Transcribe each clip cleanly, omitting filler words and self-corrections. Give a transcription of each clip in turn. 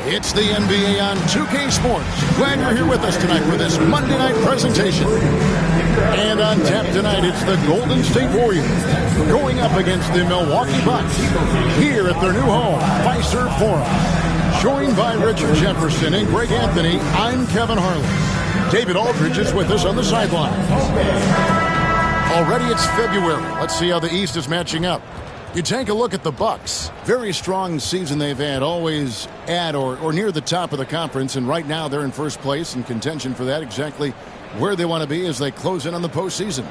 It's the NBA on 2K Sports. Glad you're here with us tonight for this Monday night presentation. And on tap tonight, it's the Golden State Warriors going up against the Milwaukee Bucks here at their new home, Fiserv Forum. Joined by Richard Jefferson and Greg Anthony, I'm Kevin Harlan. David Aldridge is with us on the sideline. Already it's February. Let's see how the East is matching up. You take a look at the Bucks. Very strong season they've had, always at or near the top of the conference, and right now they're in first place in contention for that, exactly where they want to be as they close in on the postseason.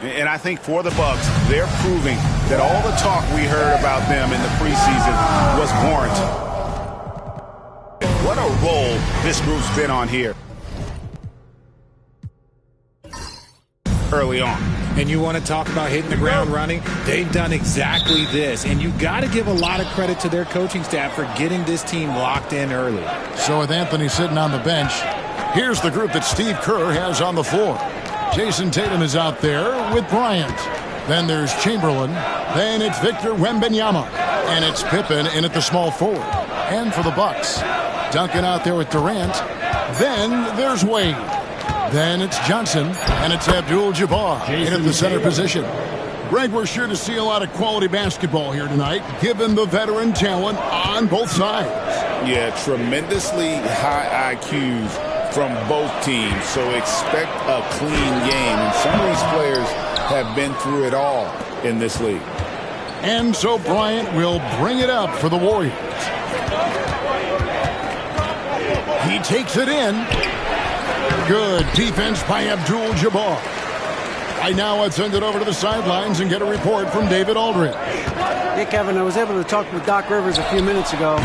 And I think for the Bucks, they're proving that all the talk we heard about them in the preseason was warranted. What a role this group's been on here early on. And you want to talk about hitting the ground running? They've done exactly this. And you got to give a lot of credit to their coaching staff for getting this team locked in early. So with Anthony sitting on the bench, here's the group that Steve Kerr has on the floor. Jason Tatum is out there with Bryant. Then there's Chamberlain. Then it's Victor Wembanyama. And it's Pippen in at the small forward. And for the Bucks, Duncan out there with Durant. Then there's Wade. Then it's Johnson, and it's Abdul-Jabbar in at the center position. Greg, we're sure to see a lot of quality basketball here tonight, given the veteran talent on both sides. Yeah, tremendously high IQs from both teams, so expect a clean game. And some of these players have been through it all in this league. And so Bryant will bring it up for the Warriors. He takes it in. Good defense by Abdul-Jabbar. Right now, let's send it over to the sidelines and get a report from David Aldridge. Hey, Kevin, I was able to talk with Doc Rivers a few minutes ago,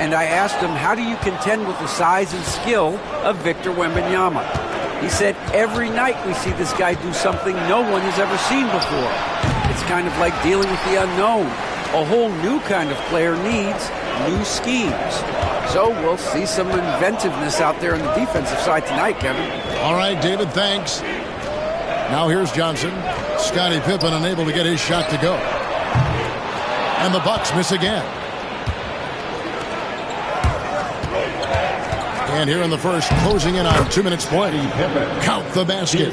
and I asked him, how do you contend with the size and skill of Victor Wembanyama? He said, every night we see this guy do something no one has ever seen before. It's kind of like dealing with the unknown. A whole new kind of player needs new schemes. So we'll see some inventiveness out there on the defensive side tonight, Kevin. All right, David, thanks. Now here's Johnson. Scottie Pippen unable to get his shot to go. And the Bucks miss again. And here in the first, closing in on 2 minutes play. Count the basket.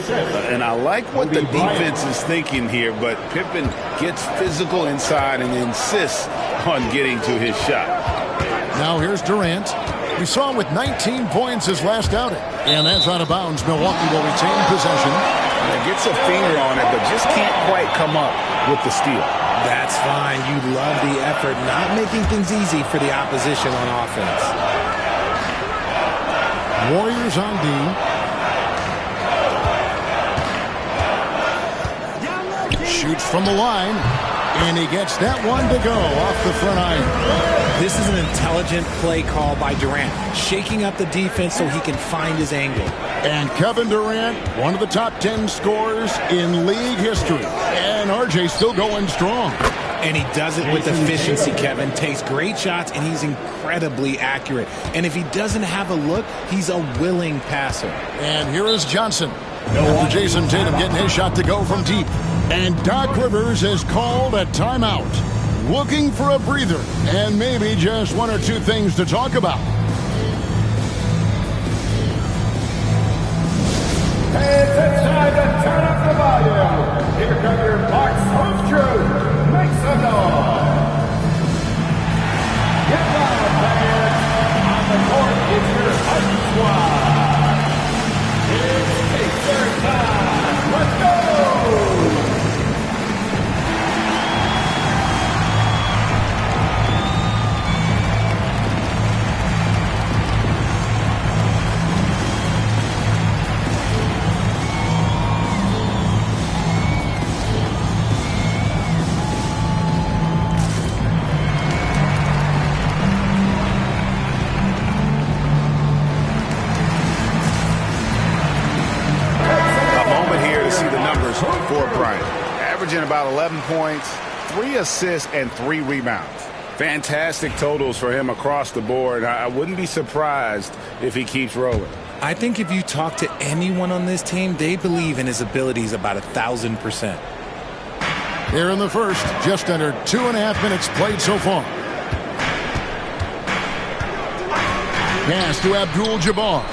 And I like what the defense is thinking here, but Pippen gets physical inside and insists on getting to his shot. Now here's Durant. We saw him with 19 points his last outing. And that's out of bounds. Milwaukee will retain possession. Gets a finger on it, but just can't quite come up with the steal. That's fine. You love the effort, not making things easy for the opposition on offense. Warriors on D. Shoots from the line. And he gets that one to go off the front iron. This is an intelligent play call by Durant, shaking up the defense so he can find his angle. And Kevin Durant, one of the top 10 scorers in league history. And RJ still going strong. And he does it with efficiency, Kevin. Takes great shots, and he's incredibly accurate. And if he doesn't have a look, he's a willing passer. And here is Johnson. After Jason Tatum getting his shot to go from deep. And Doc Rivers has called a timeout. Looking for a breather and maybe just one or two things to talk about. Hey, it's time to turn up the volume. Here come your Bucks home crew. Make some noise. Get loud, fans. On the court is your Husky squad. It's Pacer time. Let's go. For Bryant, averaging about 11 points, 3 assists, and 3 rebounds. Fantastic totals for him across the board. I wouldn't be surprised if he keeps rolling. I think if you talk to anyone on this team, they believe in his abilities about 1,000%. Here in the first, just under 2.5 minutes played so far. Pass to Abdul-Jabbar.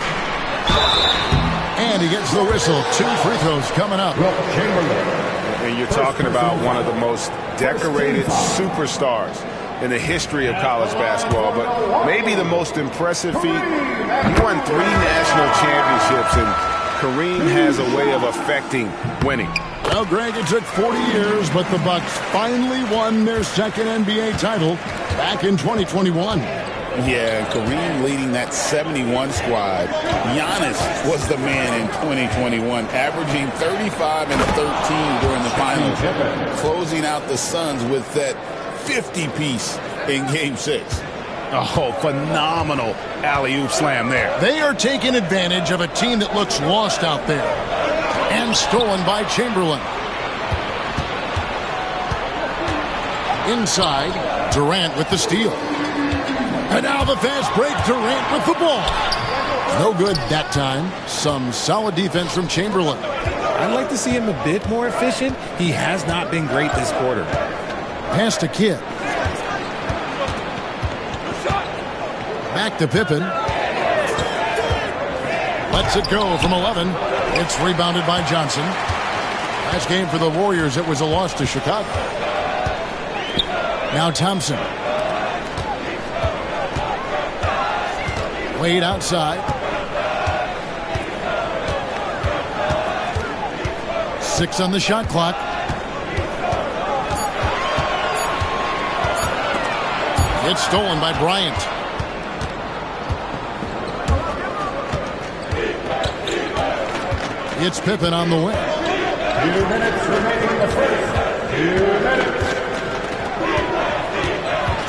And he gets the whistle. 2 free throws coming up. And you're talking about one of the most decorated superstars in the history of college basketball, but maybe the most impressive feat. He won 3 national championships, and Kareem has a way of affecting winning. Well, Greg, it took 40 years, but the Bucks finally won their second NBA title back in 2021. Yeah, Kareem leading that 71 squad. Giannis was the man in 2021, averaging 35 and 13 during the finals, closing out the Suns with that 50-piece in Game 6. Oh, phenomenal alley-oop slam there. They are taking advantage of a team that looks lost out there. And stolen by Chamberlain. Inside, Durant with the steal. And now the fast break, Durant with the ball. No good that time. Some solid defense from Chamberlain. I'd like to see him a bit more efficient. He has not been great this quarter. Pass to Kidd. Back to Pippen. Lets it go from 11. It's rebounded by Johnson. Last game for the Warriors, it was a loss to Chicago. Now Thompson. Wade outside. 6 on the shot clock. It's stolen by Bryant. It's Pippen on the wing. 2 minutes remaining in the first. 2 minutes.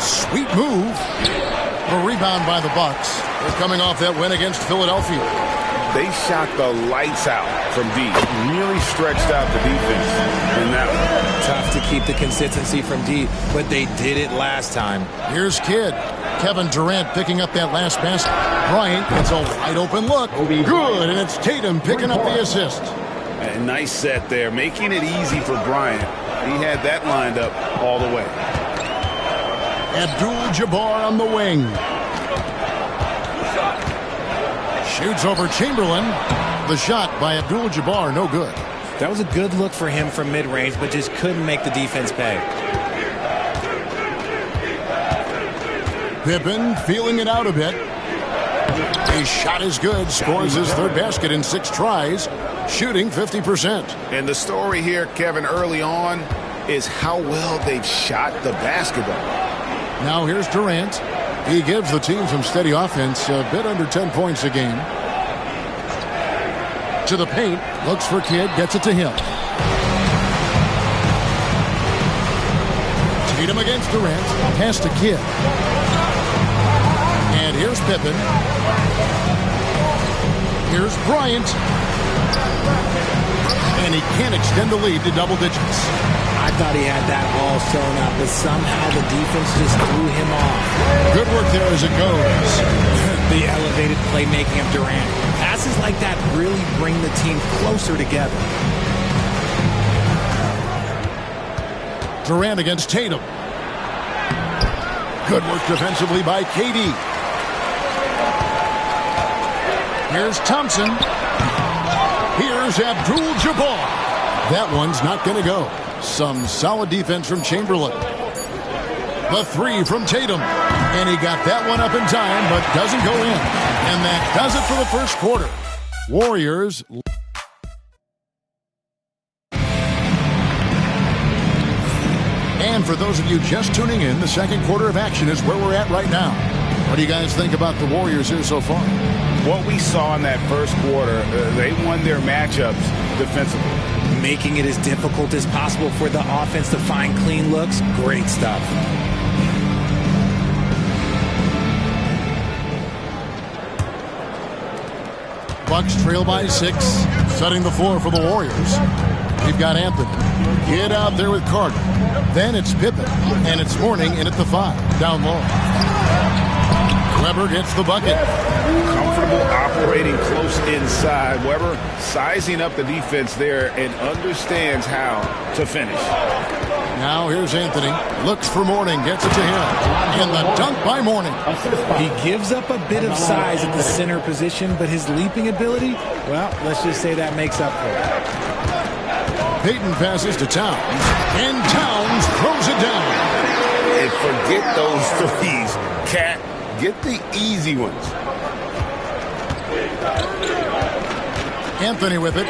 Sweet move. A rebound by the Bucks. They're coming off that win against Philadelphia. They shot the lights out from deep. Really stretched out the defense in that one. Tough to keep the consistency from deep, but they did it last time. Here's Kidd. Kevin Durant picking up that last pass. Bryant gets a wide open look. Good, and it's Tatum picking up the assist. A nice set there, making it easy for Bryant. He had that lined up all the way. Abdul-Jabbar on the wing. Shoots over Chamberlain. The shot by Abdul-Jabbar, no good. That was a good look for him from mid-range, but just couldn't make the defense pay. Pippen feeling it out a bit. His shot is good. Scores his 3rd basket in 6 tries. Shooting 50%. And the story here, Kevin, early on is how well they've shot the basketball. Now here's Durant. He gives the team some steady offense, a bit under 10 points a game. To the paint, looks for Kidd, gets it to him. Tatum against Durant, pass to Kidd. And here's Pippen. Here's Bryant. And he can't extend the lead to double digits. I thought he had that ball sewn up, but somehow the defense just threw him off. Good work there as it goes. The elevated playmaking of Durant. Passes like that really bring the team closer together. Durant against Tatum. Good work defensively by KD. Here's Thompson. Here's Abdul-Jabbar. That one's not going to go. Some solid defense from Chamberlain. The 3 from Tatum. And he got that one up in time, but doesn't go in. And that does it for the first quarter. Warriors. And for those of you just tuning in, the second quarter of action is where we're at right now. What do you guys think about the Warriors here so far? What we saw in that first quarter, they won their matchups defensively. Making it as difficult as possible for the offense to find clean looks. Great stuff. Bucks trail by 6, setting the floor for the Warriors. We've got Anthony. Get out there with Carter. Then it's Pippen. And it's Mourning in at the 5, down low. Weber gets the bucket. Comfortable operating close inside. Weber sizing up the defense there and understands how to finish. Now here's Anthony. Looks for Mourning. Gets it to him. And the dunk by Mourning. He gives up a bit of size at the center position, but his leaping ability, well, let's just say that makes up for it. Payton passes to Towns. And Towns throws it down. And forget those threes, Cat. Get the easy ones. Anthony with it.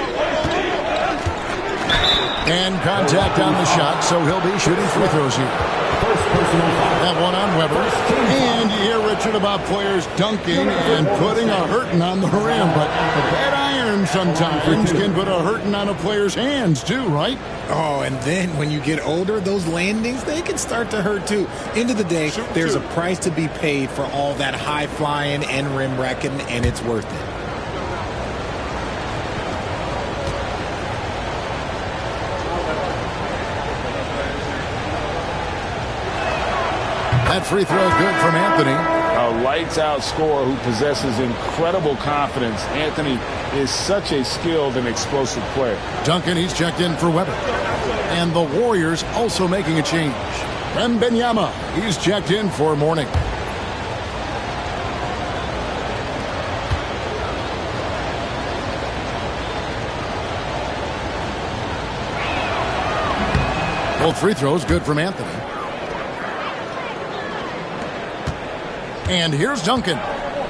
And contact on the shot, so he'll be shooting free throws here. That one on Weber. And you hear, Richard, about players dunking and putting a hurting on the rim. But that iron sometimes can put a hurting on a player's hands, too, right? Oh, and then when you get older, those landings, they can start to hurt, too. End of the day, there's a price to be paid for all that high-flying and rim wrecking, and it's worth it. That free throw is good from Anthony. A lights-out scorer who possesses incredible confidence. Anthony is such a skilled and explosive player. Duncan, he's checked in for Weber. And the Warriors also making a change. Wembanyama, he's checked in for Mourning. Both free throws good from Anthony. And here's Duncan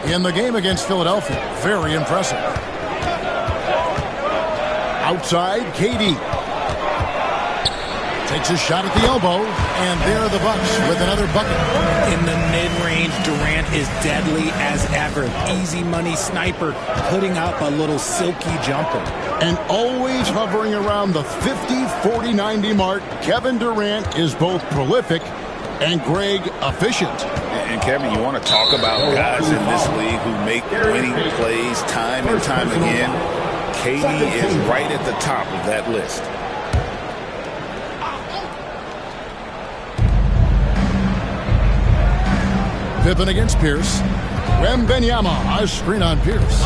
in the game against Philadelphia. Very impressive. Outside, KD. Takes a shot at the elbow, and there are the Bucks with another bucket. In the mid-range, Durant is deadly as ever. Easy money sniper, putting up a little silky jumper. And always hovering around the 50, 40, 90 mark, Kevin Durant is both prolific and Greg efficient. And Kevin, you want to talk about guys in this league who make winning plays time and time again. KD is right at the top of that list. Pippen against Pierce. Wembanyama, a screen on Pierce.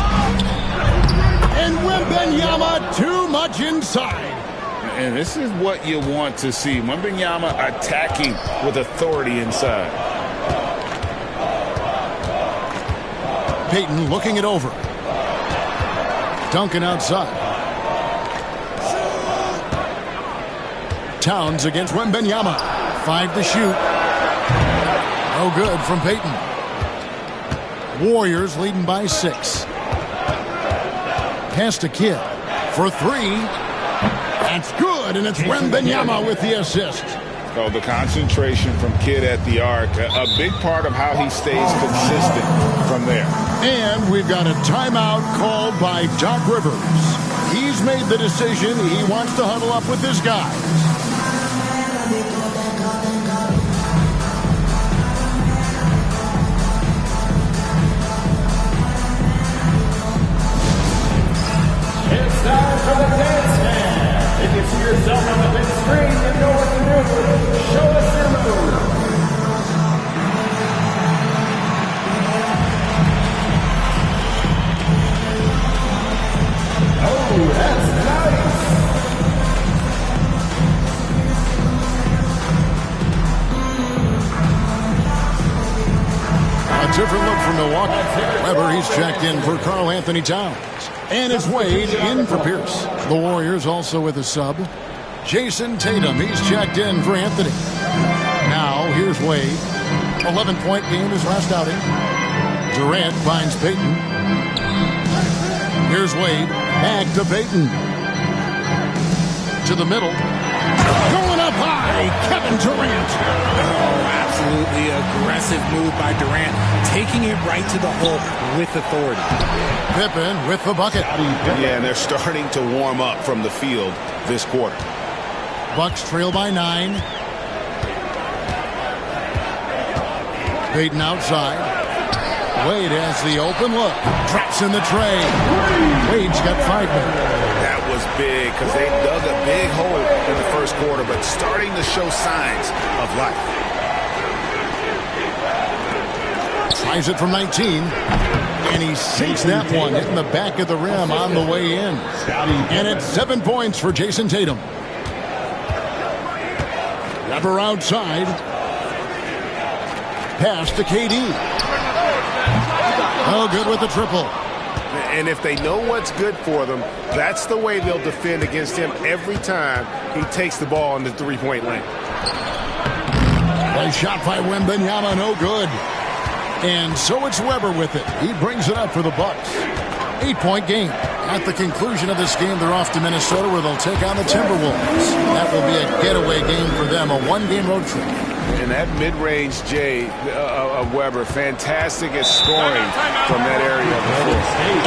And Wembanyama too much inside. And this is what you want to see. Wembanyama attacking with authority inside. Payton looking it over. Duncan outside. Towns against Wembanyama. 5 to shoot. No good from Payton. Warriors leading by 6. Pass to Kidd for 3. That's good, and it's Wembanyama with the assist. Oh, the concentration from Kidd at the arc, a big part of how he stays consistent from there. And we've got a timeout called by Doc Rivers. He's made the decision. He wants to huddle up with his guys. It's time for the dance man. If you see yourself on the big screen, you know what to do. Show us your move. Oh, that's nice. A different look from Milwaukee. Weber, he's checked in for Karl Anthony Towns. And it's Wade in for Pierce. The Warriors also with a sub. Jason Tatum, he's checked in for Anthony. Now, here's Wade. 11-point game his last outing. Durant finds Payton. Here's Wade. Back to Payton. To the middle. Going up high, Kevin Durant. Oh, absolutely aggressive move by Durant, taking it right to the hole with authority. Pippen with the bucket. Yeah, and they're starting to warm up from the field this quarter. Bucks trail by 9. Payton outside. Wade has the open look. Traps in the tray. Wade's got 5 men. That was big because they dug a big hole in the first quarter, but starting to show signs of life. Tries it from 19. And he sinks that one, hitting the back of the rim on the way in. And it's 7 points for Jason Tatum. Weber outside. Pass to KD. Oh, good with the triple. And if they know what's good for them, that's the way they'll defend against him every time he takes the ball in the three-point lane. A shot by Wembanyama, no good. And so it's Weber with it. He brings it up for the Bucks. 8-point game. At the conclusion of this game, they're off to Minnesota where they'll take on the Timberwolves. That will be a getaway game for them, a one-game road trip. And that mid-range J of Weber, fantastic at scoring from that area of the floor.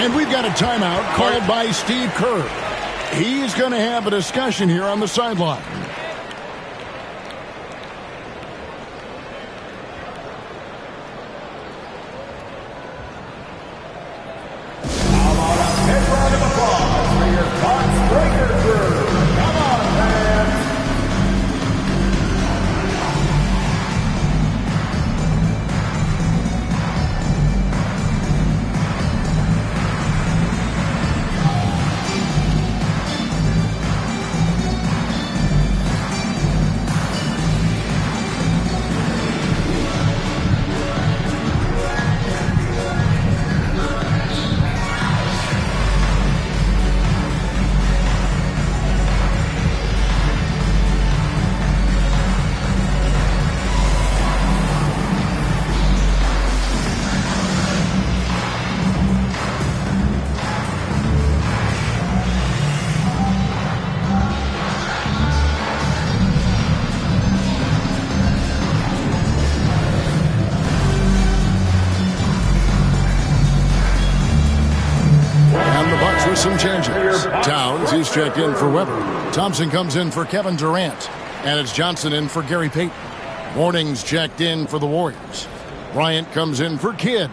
And we've got a timeout called by Steve Kerr. He's going to have a discussion here on the sideline. Some changes. Towns, he's checked in for Weber. Thompson comes in for Kevin Durant. And it's Johnson in for Gary Payton. Morning's checked in for the Warriors. Bryant comes in for Kidd.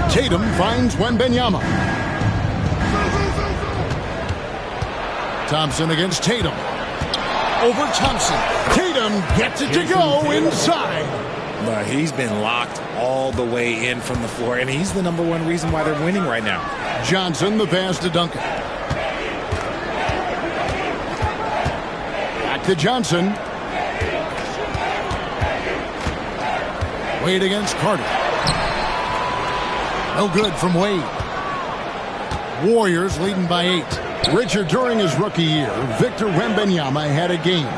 Tatum finds Wembanyama. Thompson against Tatum. Over Thompson. Tatum gets it to go inside. He's been locked all the way in from the floor, and he's the #1 reason why they're winning right now. Johnson, the pass to Duncan. Back to Johnson. Wade against Carter. No good from Wade. Warriors leading by 8. Richard, during his rookie year, Victor Wembanyama had a game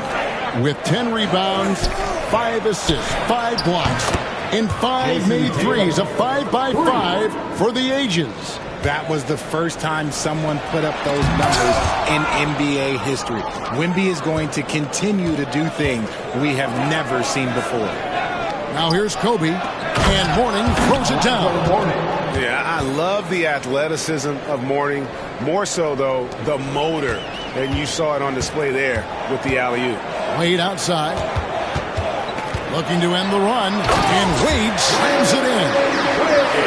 with 10 rebounds, 5 assists, 5 blocks, and 5 made threes. A 5-by-5 for the ages. That was the first time someone put up those numbers in NBA history. Wemby is going to continue to do things we have never seen before. Now here's Kobe, and Mourning throws it down. Yeah, I love the athleticism of Mourning. More so, though, the motor. And you saw it on display there with the alley-oop. Wade outside. Looking to end the run. And Wade slams it in.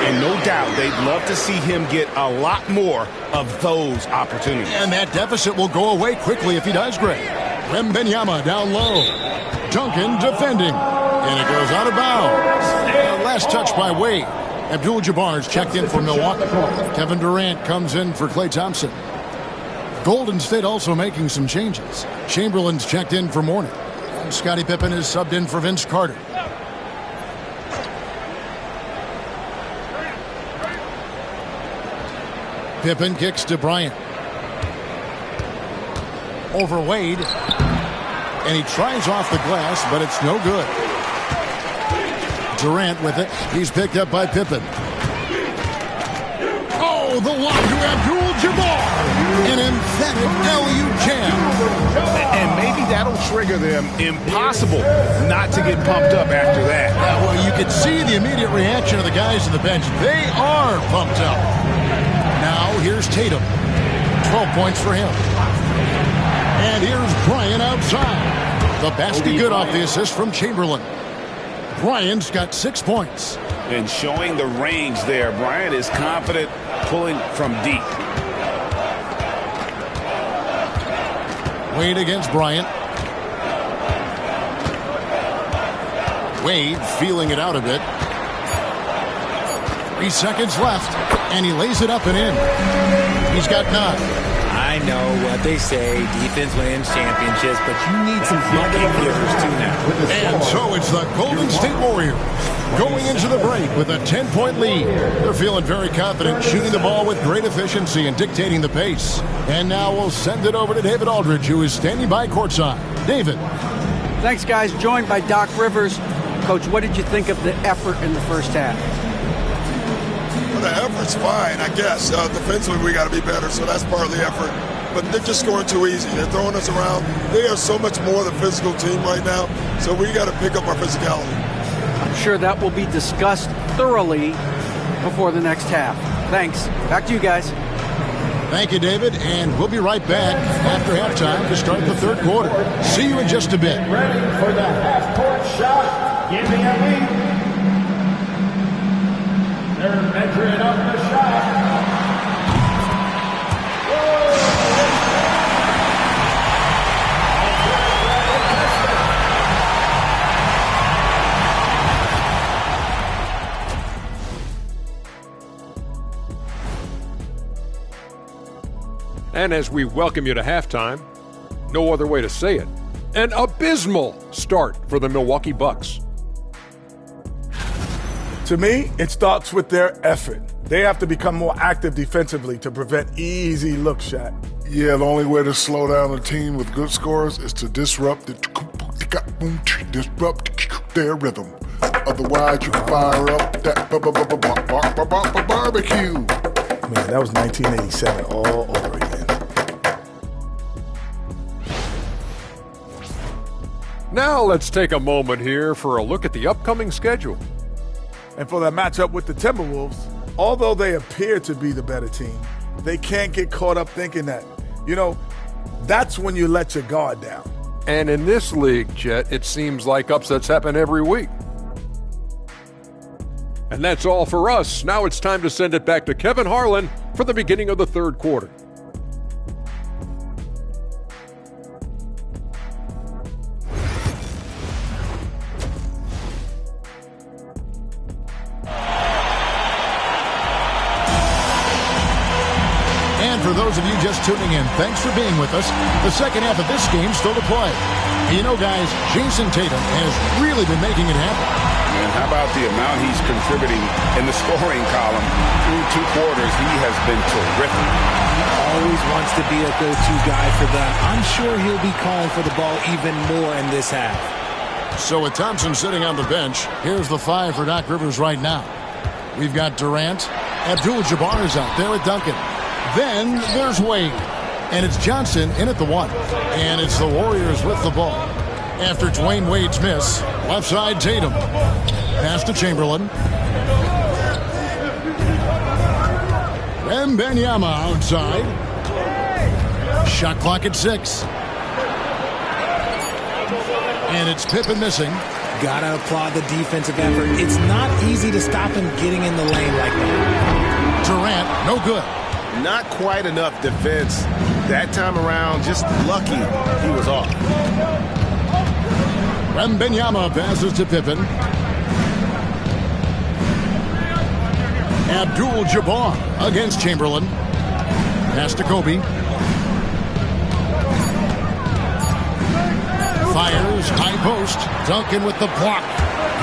And no doubt, they'd love to see him get a lot more of those opportunities. And that deficit will go away quickly if he does great. Wembanyama down low. Duncan defending. And it goes out of bounds. Last touch by Wade. Abdul-Jabbar's checked in for Milwaukee. Kevin Durant comes in for Klay Thompson. Golden State also making some changes. Chamberlain's checked in for Mourning. And Scottie Pippen is subbed in for Vince Carter. Pippen kicks to Bryant. Over Wade. And he tries off the glass, but it's no good. Durant with it. He's picked up by Pippen. Oh, the lob to Abdul-Jabbar. An emphatic LU jam. And maybe that'll trigger them. Impossible not to get pumped up after that. Well, you could see the immediate reaction of the guys on the bench. They are pumped up. Now, here's Tatum. 12 points for him. And here's Bryant outside. The basket good off the assist from Chamberlain. Bryant's got 6 points. And showing the range there. Bryant is confident pulling from deep. Wade against Bryant. Wade feeling it out a bit. 3 seconds left, and he lays it up and in. He's got 9. I know what they say, defense wins championships, but you need some bucket getters too now. And so it's the Golden State Warriors going into the break with a 10-point lead. They're feeling very confident, shooting the ball with great efficiency and dictating the pace. And now we'll send it over to David Aldridge, who is standing by courtside. David. Thanks, guys. Joined by Doc Rivers. Coach, what did you think of the effort in the first half? Well, the effort's fine, I guess. Defensively, we got to be better, so that's part of the effort. But they're just scoring too easy. They're throwing us around. They are so much more the physical team right now, so we got to pick up our physicality. I'm sure that will be discussed thoroughly before the next half. Thanks. Back to you guys. Thank you, David, and we'll be right back after halftime to start the third quarter. See you in just a bit. Ready for the half-court shot. Give me a lead. They're measuring up the shot. And as we welcome you to halftime, no other way to say it, an abysmal start for the Milwaukee Bucks. To me, it starts with their effort. They have to become more active defensively to prevent easy look shot. Yeah, the only way to slow down a team with good scores is to disrupt their rhythm. Otherwise, you can fire up that barbecue. Man, that was 1987 all over again. Now let's take a moment here for a look at the upcoming schedule. And for that matchup with the Timberwolves, although they appear to be the better team, they can't get caught up thinking that. You know, that's when you let your guard down. And in this league, Jet, it seems like upsets happen every week. And that's all for us. Now it's time to send it back to Kevin Harlan for the beginning of the third quarter. For those of you just tuning in, thanks for being with us. The second half of this game still to play. You know, guys, Jason Tatum has really been making it happen. And how about the amount he's contributing in the scoring column through 2 quarters? He has been terrific. He always wants to be a go-to guy for them. I'm sure he'll be calling for the ball even more in this half. So with Thompson sitting on the bench, here's the 5 for Doc Rivers right now. We've got Durant. Abdul-Jabbar is out there with Duncan. Then there's Wade, and it's Johnson in at the 1. And it's the Warriors with the ball. After Dwayne Wade's miss, left side Tatum. Pass to Chamberlain. Wembanyama outside. Shot clock at 6. And it's Pippen missing. Gotta applaud the defensive effort. It's not easy to stop him getting in the lane like that. Durant, no good. Not quite enough defense that time around. Just lucky he was off. Wembanyama passes to Pippen. Abdul-Jabbar against Chamberlain. Pass to Kobe. Fires, high post. Duncan with the block.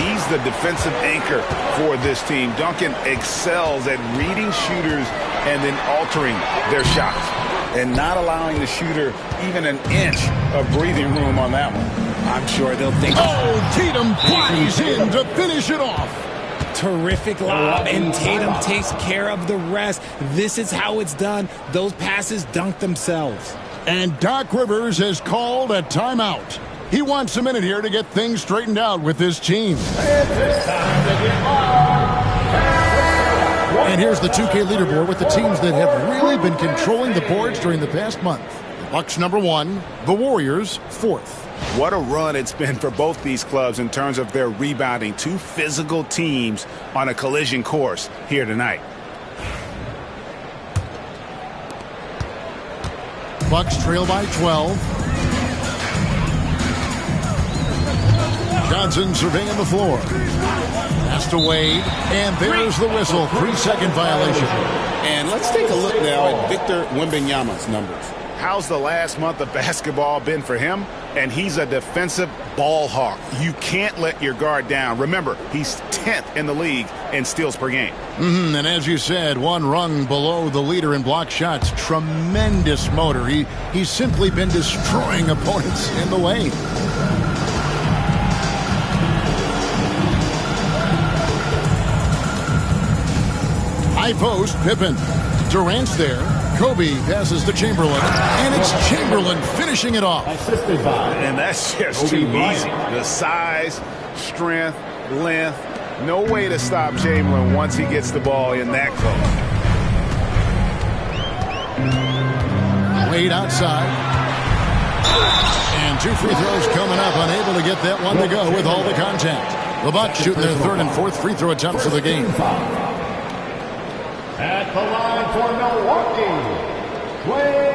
He's the defensive anchor for this team. Duncan excels at reading shooters and then altering their shots and not allowing the shooter even an inch of breathing room on that one. I'm sure they'll think. Oh, Tatum flies in to finish it off. Terrific lob, and Tatum takes care of the rest. This is how it's done. Those passes dunk themselves. And Doc Rivers has called a timeout. He wants a minute here to get things straightened out with his team. And here's the 2K leaderboard with the teams that have really been controlling the boards during the past month. The Bucks number 1, the Warriors 4th. What a run it's been for both these clubs in terms of their rebounding. 2 physical teams on a collision course here tonight. Bucks trail by 12. Johnson surveying the floor. Pass to Wade, and there's the whistle. 3-second violation. And let's take a look now at Victor Wembanyama's numbers. How's the last month of basketball been for him? And he's a defensive ball hawk. You can't let your guard down. Remember, he's 10th in the league in steals per game. And as you said, one rung below the leader in block shots. Tremendous motor. He's simply been destroying opponents in the lane. High post, Pippen. Durant's there. Kobe passes to Chamberlain, and it's Chamberlain finishing it off. And that's just too easy. The size, strength, length, no way to stop Chamberlain once he gets the ball in that close. Wade outside. And 2 free throws coming up, unable to get that one to go with all the contact. The Bucks shooting their 3rd and 4th free throw attempts of the game. At the line for Milwaukee, Wade.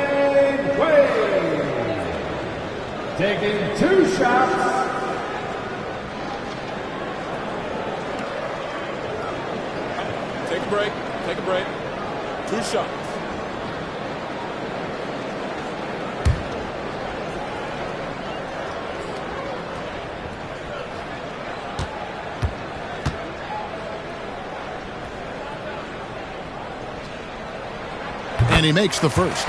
Taking 2 shots. Take a break. 2 shots. And he makes the first.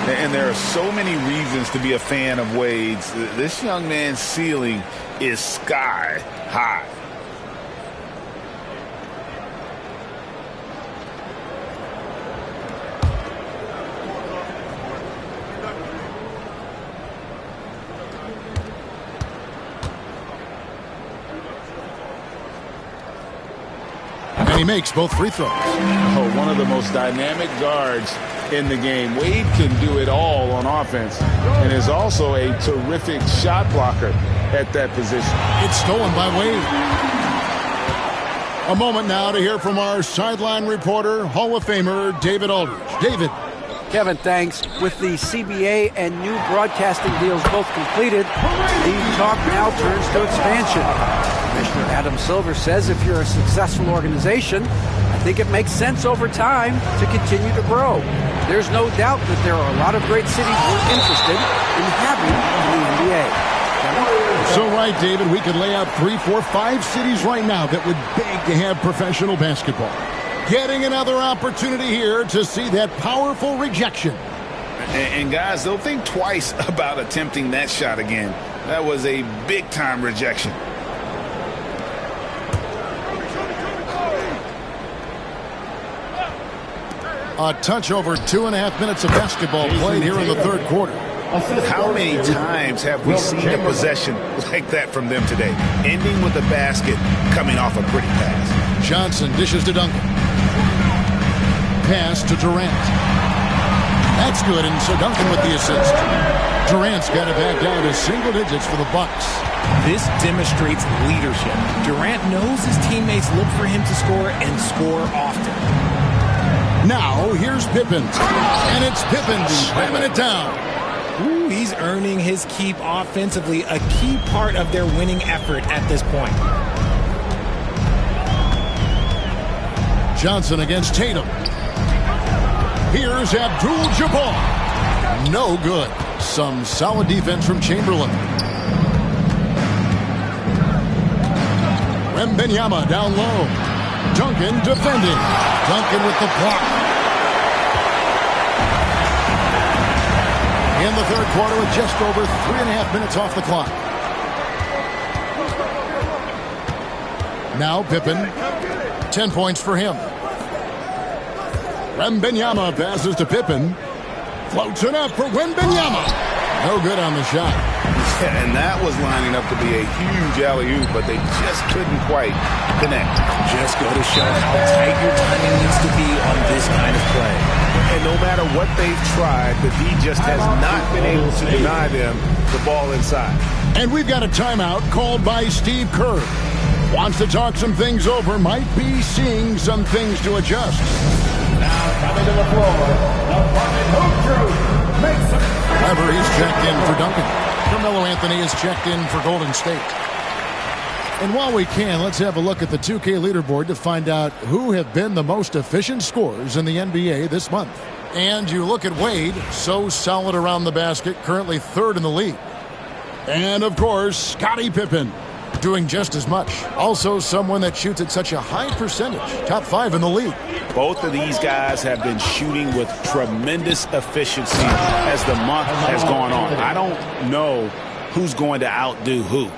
And there are so many reasons to be a fan of Wade's. This young man's ceiling is sky high. And he makes both free throws. Oh, one of the most dynamic guards in the game. Wade can do it all on offense and is also a terrific shot blocker at that position. It's stolen by Wade. A moment now to hear from our sideline reporter, Hall of Famer David Aldridge. David. Kevin, thanks. With the CBA and new broadcasting deals both completed, league talk now turns to expansion. Commissioner Adam Silver says if you're a successful organization, I think it makes sense over time to continue to grow. There's no doubt that there are a lot of great cities who are interested in having the NBA. So right, David, we could lay out 3, 4, 5 cities right now that would beg to have professional basketball. Getting another opportunity here to see that powerful rejection. And guys, they'll think twice about attempting that shot again. That was a big-time rejection. A touch over 2.5 minutes of basketball played here in the 3rd quarter. How many times have we seen a possession like that from them today? Ending with a basket, coming off a pretty pass. Johnson dishes to Duncan. Pass to Durant. That's good, and so Duncan with the assist. Durant's got it back down to single digits for the Bucks. This demonstrates leadership. Durant knows his teammates look for him to score and score often. Now, here's Pippen. And it's Pippen slamming it down. Ooh, he's earning his keep offensively, a key part of their winning effort at this point. Johnson against Tatum. Here's Abdul-Jabbar. No good. Some solid defense from Chamberlain. Wembanyama down low. Duncan defending. Duncan with the block. In the 3rd quarter with just over 3.5 minutes off the clock. Now Pippen. 10 points for him. Wembanyama passes to Pippen. Floats it up for Wembanyama. No good on the shot. Yeah, and that was lining up to be a huge alley-oop, but they just couldn't quite connect. Just go to show how tight your timing needs to be on this kind of play. And no matter what they've tried, the D just has not been able to deny them the ball inside. And we've got a timeout called by Steve Kerr. Wants to talk some things over, might be seeing some things to adjust. Now coming to the floor, the Bucket Hoop Crew makes it. However, he's checked in for Duncan. Carmelo Anthony is checked in for Golden State. And while we can, let's have a look at the 2K leaderboard to find out who have been the most efficient scorers in the NBA this month. And you look at Wade, so solid around the basket, currently third in the league. And, of course, Scottie Pippen, doing just as much. Also someone that shoots at such a high percentage, top 5 in the league. Both of these guys have been shooting with tremendous efficiency as the month has gone on. I don't know who's going to outdo who.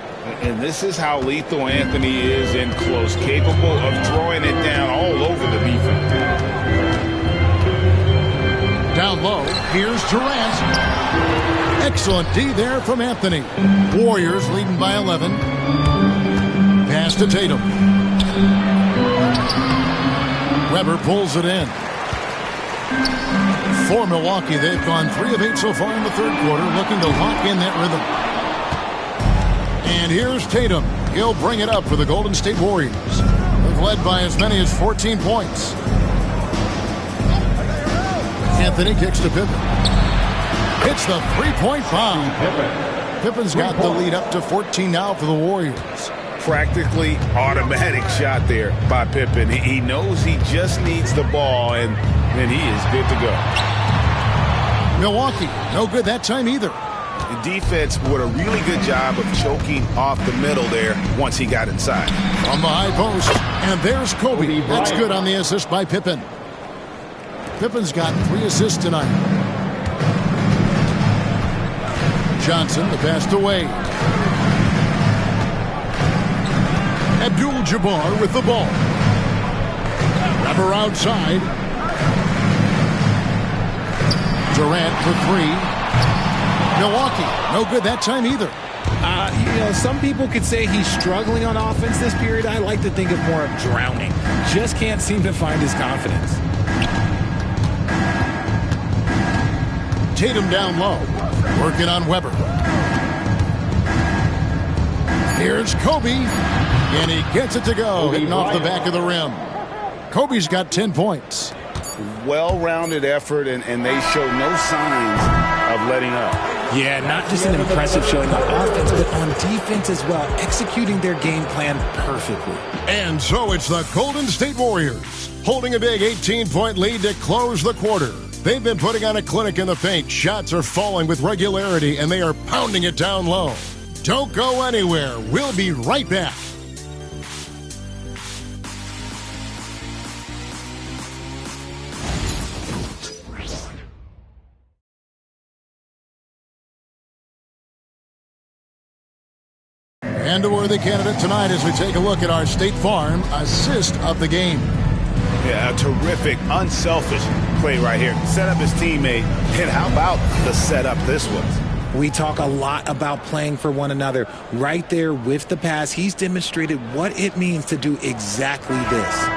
And this is how lethal Anthony is in close, capable of throwing it down all over the defense. Down low, here's Durant. Excellent D there from Anthony. Warriors leading by 11. Pass to Tatum. Weber pulls it in. For Milwaukee, they've gone 3 of 8 so far in the third quarter, looking to lock in that rhythm. And here's Tatum. He'll bring it up for the Golden State Warriors. They've led by as many as 14 points. Anthony kicks to Pippen. Hits the three-point bomb. Pippen's got the lead up to 14 now for the Warriors. Practically automatic shot there by Pippen. He knows he just needs the ball, and then he is good to go. Milwaukee, no good that time either. The defense did a really good job of choking off the middle there once he got inside. On the high post, and there's Kobe. That's good on the assist by Pippen. Pippen's got 3 assists tonight. Johnson, the pass to Wade. Abdul-Jabbar with the ball. Grabber outside. Durant for 3. Milwaukee, no good that time either. Some people could say he's struggling on offense this period. I like to think of more of drowning. Just can't seem to find his confidence. Tatum down low, working on Weber. Here's Kobe, and he gets it to go, hitting off the back of the rim. Kobe's got 10 points. Well-rounded effort, and they show no signs of letting up. Yeah, not just an impressive showing on offense, but on defense as well, executing their game plan perfectly. And so it's the Golden State Warriors, holding a big 18-point lead to close the quarter. They've been putting on a clinic in the paint. Shots are falling with regularity, and they are pounding it down low. Don't go anywhere. We'll be right back. And a worthy candidate tonight as we take a look at our State Farm assist of the game. Yeah, a terrific, unselfish play right here. Set up his teammate, and how about the setup this was? We talk a lot about playing for one another. Right there with the pass, he's demonstrated what it means to do exactly this.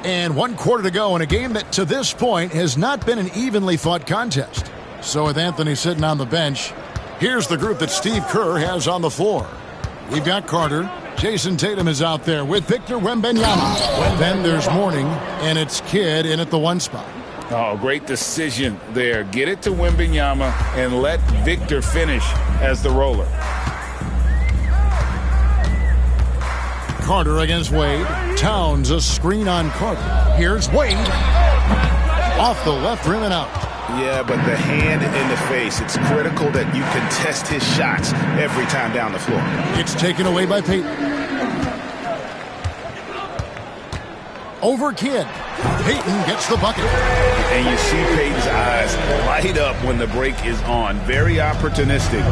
And 1 quarter to go in a game that to this point has not been an evenly fought contest. So with Anthony sitting on the bench, here's the group that Steve Kerr has on the floor. We've got Carter. Jason Tatum is out there with Victor Wembanyama. Then there's Mourning, and it's Kidd in at the 1 spot. Oh, great decision there. Get it to Wembanyama and let Victor finish as the roller. Carter against Wade. Towns a screen on Carter. Here's Wade. Off the left rim and out. Yeah, but the hand in the face, it's critical that you contest his shots every time down the floor. It's taken away by Payton. Over Kidd. Payton gets the bucket. And you see Payton's eyes light up when the break is on. Very opportunistic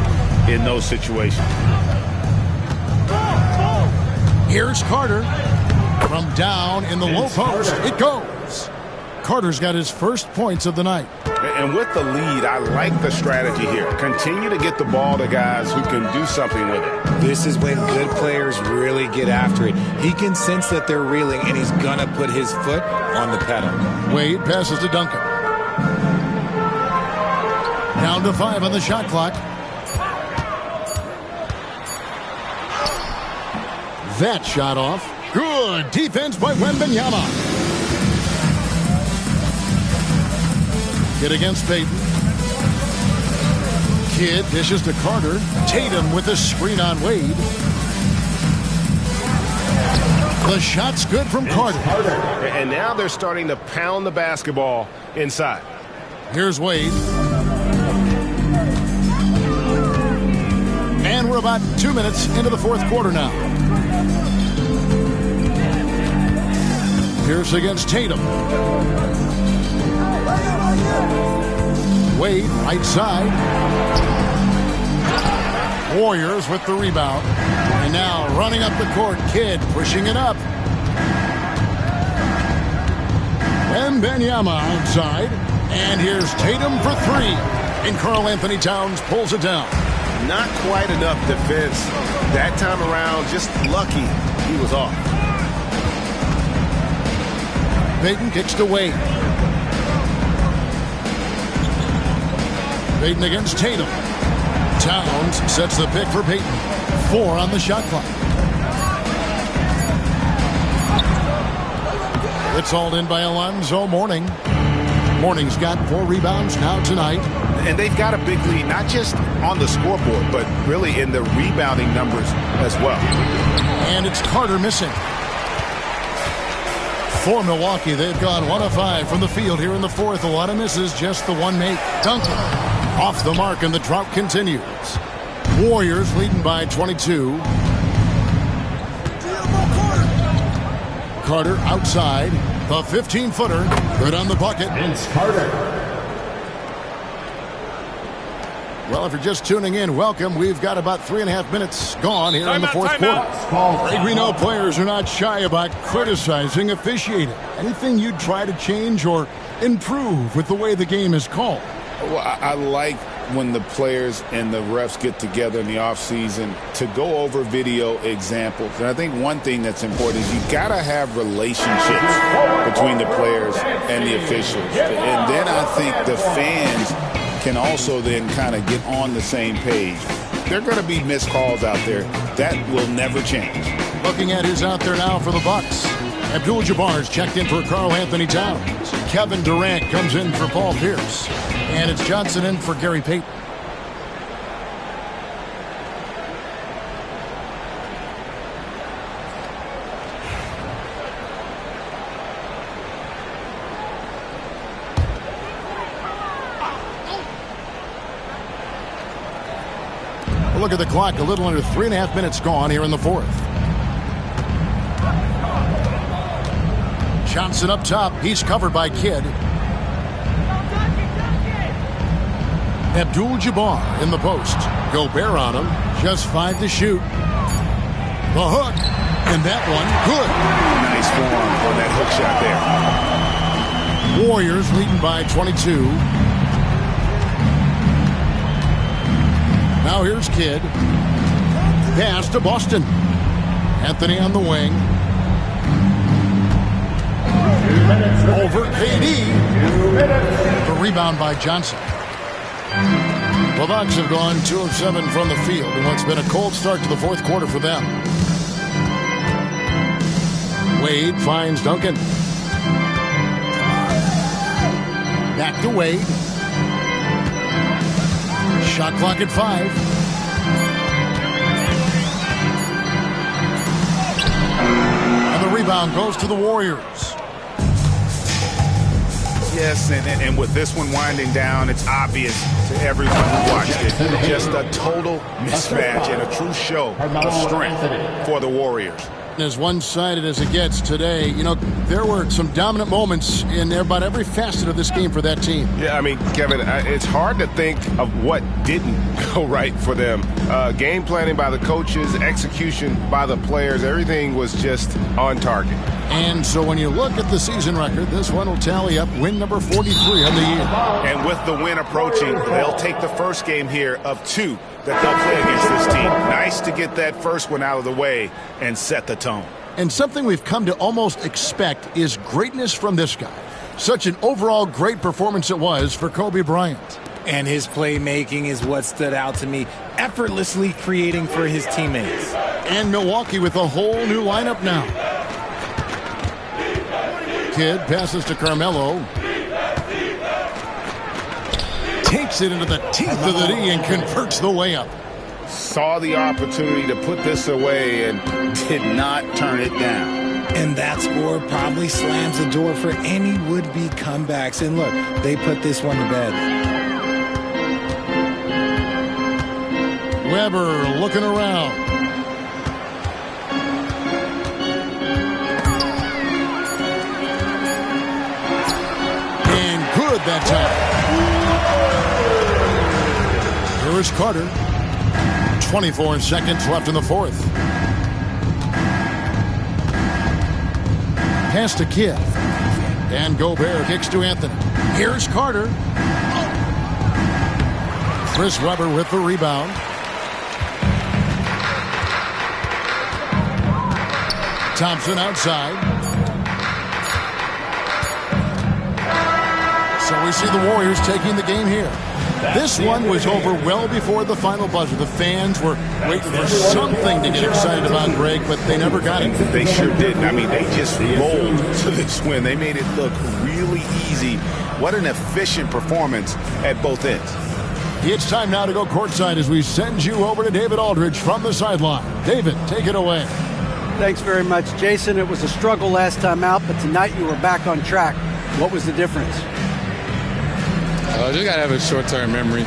in those situations. Here's Carter. From down in the low post, it goes. Carter's got his first points of the night. And with the lead, I like the strategy here. Continue to get the ball to guys who can do something with it. This is when good players really get after it. He can sense that they're reeling, and he's going to put his foot on the pedal. Wade passes to Duncan. Down to 5 on the shot clock. That shot off. Good defense by Wembanyama. Kidd against Payton. Kidd dishes to Carter. Tatum with a screen on Wade. The shot's good from Carter. And now they're starting to pound the basketball inside. Here's Wade. And we're about 2 minutes into the fourth quarter now. Pierce against Tatum. Wade, right side. Warriors with the rebound. And now running up the court, Kidd pushing it up. Wembanyama outside. And here's Tatum for three. And Karl-Anthony Towns pulls it down. Not quite enough defense that time around. Just lucky he was off. Payton kicks to Wade. Payton against Tatum. Towns sets the pick for Payton. 4 on the shot clock. It's hauled in by Alonzo Mourning. Mourning's got 4 rebounds now tonight. And they've got a big lead, not just on the scoreboard, but really in the rebounding numbers as well. And it's Carter missing. For Milwaukee, they've gone 1 of 5 from the field here in the fourth. A lot of misses, just the one make. Duncan off the mark, and the drought continues. Warriors leading by 22. Carter outside. The 15-footer. Good on the bucket. Vince Carter. Well, if you're just tuning in, welcome. We've got about 3.5 minutes gone here in the fourth quarter. Greg, we know players are not shy about criticizing officiating. Anything you'd try to change or improve with the way the game is called? Well, I like when the players and the refs get together in the offseason to go over video examples. And I think one thing that's important is you got to have relationships between the players and the officials. And then I think the fans can also then kind of get on the same page. There are going to be missed calls out there. That will never change. Looking at who's out there now for the Bucks. Abdul-Jabbar's checked in for Karl-Anthony Towns. Kevin Durant comes in for Paul Pierce. And it's Johnson in for Gary Payton. Look at the clock, a little under 3.5 minutes gone here in the fourth. Johnson up top, he's covered by Kidd. Abdul-Jabbar in the post. Gobert on him, just 5 to shoot. The hook, and that one, good. Nice form on that hook shot there. Warriors leading by 22. Now here's Kidd. Pass to Boston. Anthony on the wing. Over KD. The rebound by Johnson. The Bucks have gone 2 of 7 from the field in what's been a cold start to the fourth quarter for them. Wade finds Duncan. Back to Wade. Shot clock at 5. And the rebound goes to the Warriors. Yes, and with this one winding down, it's obvious to everyone who watched it. Just a total mismatch and a true show of strength for the Warriors. As one-sided as it gets today, you know, there were some dominant moments in about every facet of this game for that team. Yeah, I mean, Kevin, it's hard to think of what didn't go right for them. Game planning by the coaches, execution by the players, everything was just on target. And so when you look at the season record, this one will tally up win number 43 on the year. And with the win approaching, they'll take the first game here of 2 that they'll play against this team. Nice to get that first one out of the way and set the tone. And something we've come to almost expect is greatness from this guy. Such an overall great performance it was for Kobe Bryant. And his playmaking is what stood out to me, effortlessly creating for his teammates. And Milwaukee with a whole new lineup now. Kidd passes to Carmelo. Takes it into the teeth of the D and converts the layup. Saw the opportunity to put this away and did not turn it down. And that score probably slams the door for any would-be comebacks. And look, they put this one to bed. Weber looking around. And good that time. Here is Carter. 24 seconds left in the fourth. Pass to Kidd. And Gobert kicks to Anthony. Here's Carter. Chris Webber with the rebound. Thompson outside. So we see the Warriors taking the game here. This one was over well before the final buzzer. The fans were waiting for something to get excited about, Greg, but they never got it. They sure didn't. I mean, they just rolled to this win. They made it look really easy. What an efficient performance at both ends. It's time now to go courtside as we send you over to David Aldridge from the sideline. David, take it away. Thanks very much, Jason. It was a struggle last time out, but tonight you were back on track. What was the difference? Just got to have a short-term memory.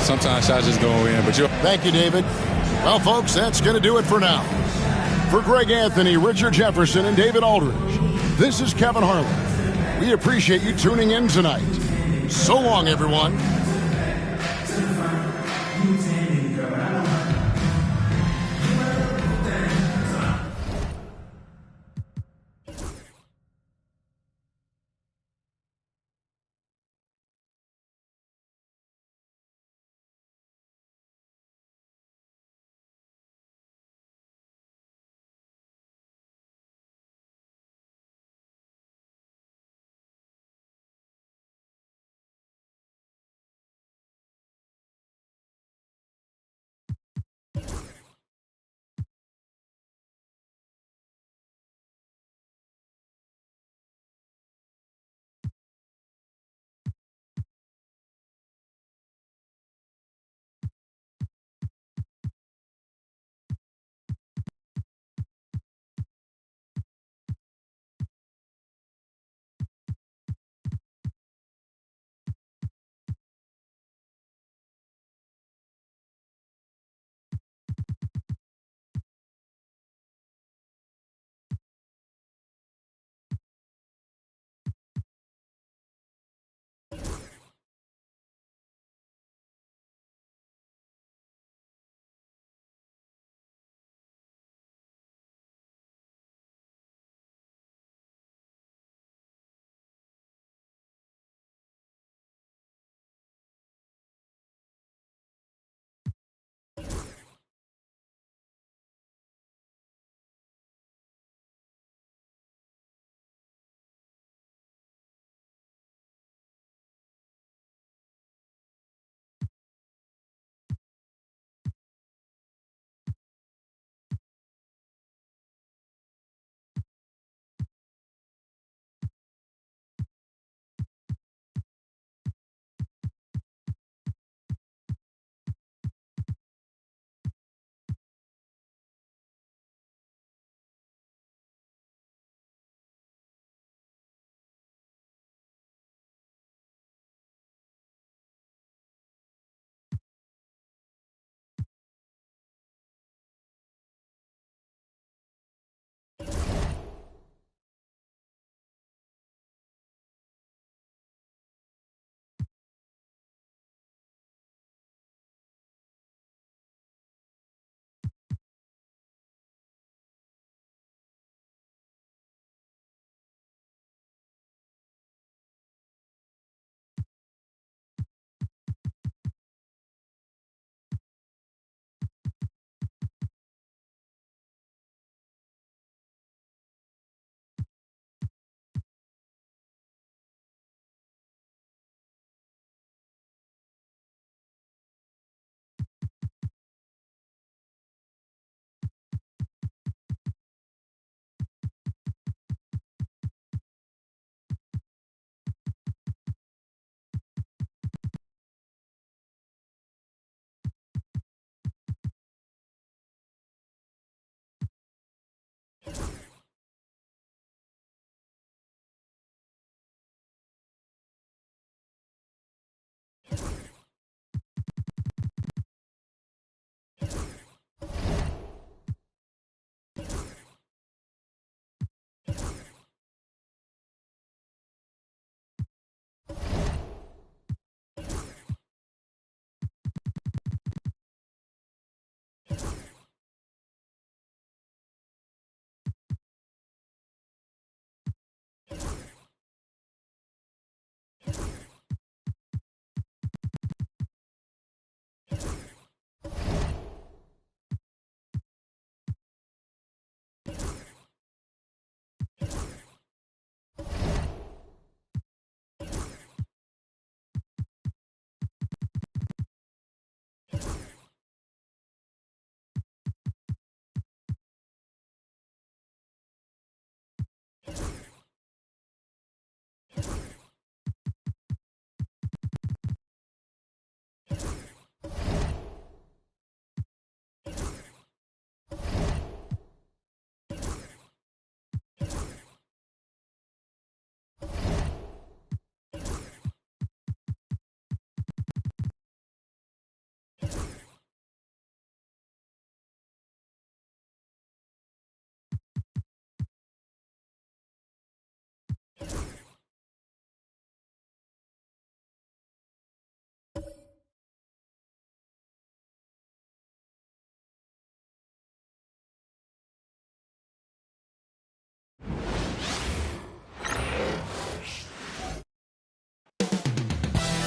Sometimes shots just go in. Thank you, David. Well, folks, that's going to do it for now. For Greg Anthony, Richard Jefferson, and David Aldridge, this is Kevin Harlan. We appreciate you tuning in tonight. So long, everyone.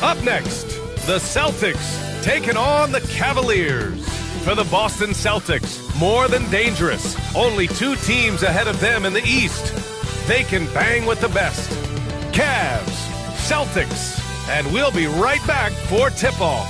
Up next, the Celtics taking on the Cavaliers. For the Boston Celtics, more than dangerous. Only 2 teams ahead of them in the East. They can bang with the best. Cavs, Celtics, and we'll be right back for tip-off.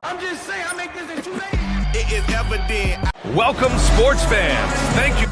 I'm just saying, I make this in 2 days. It is evident. Welcome, sports fans. Thank you.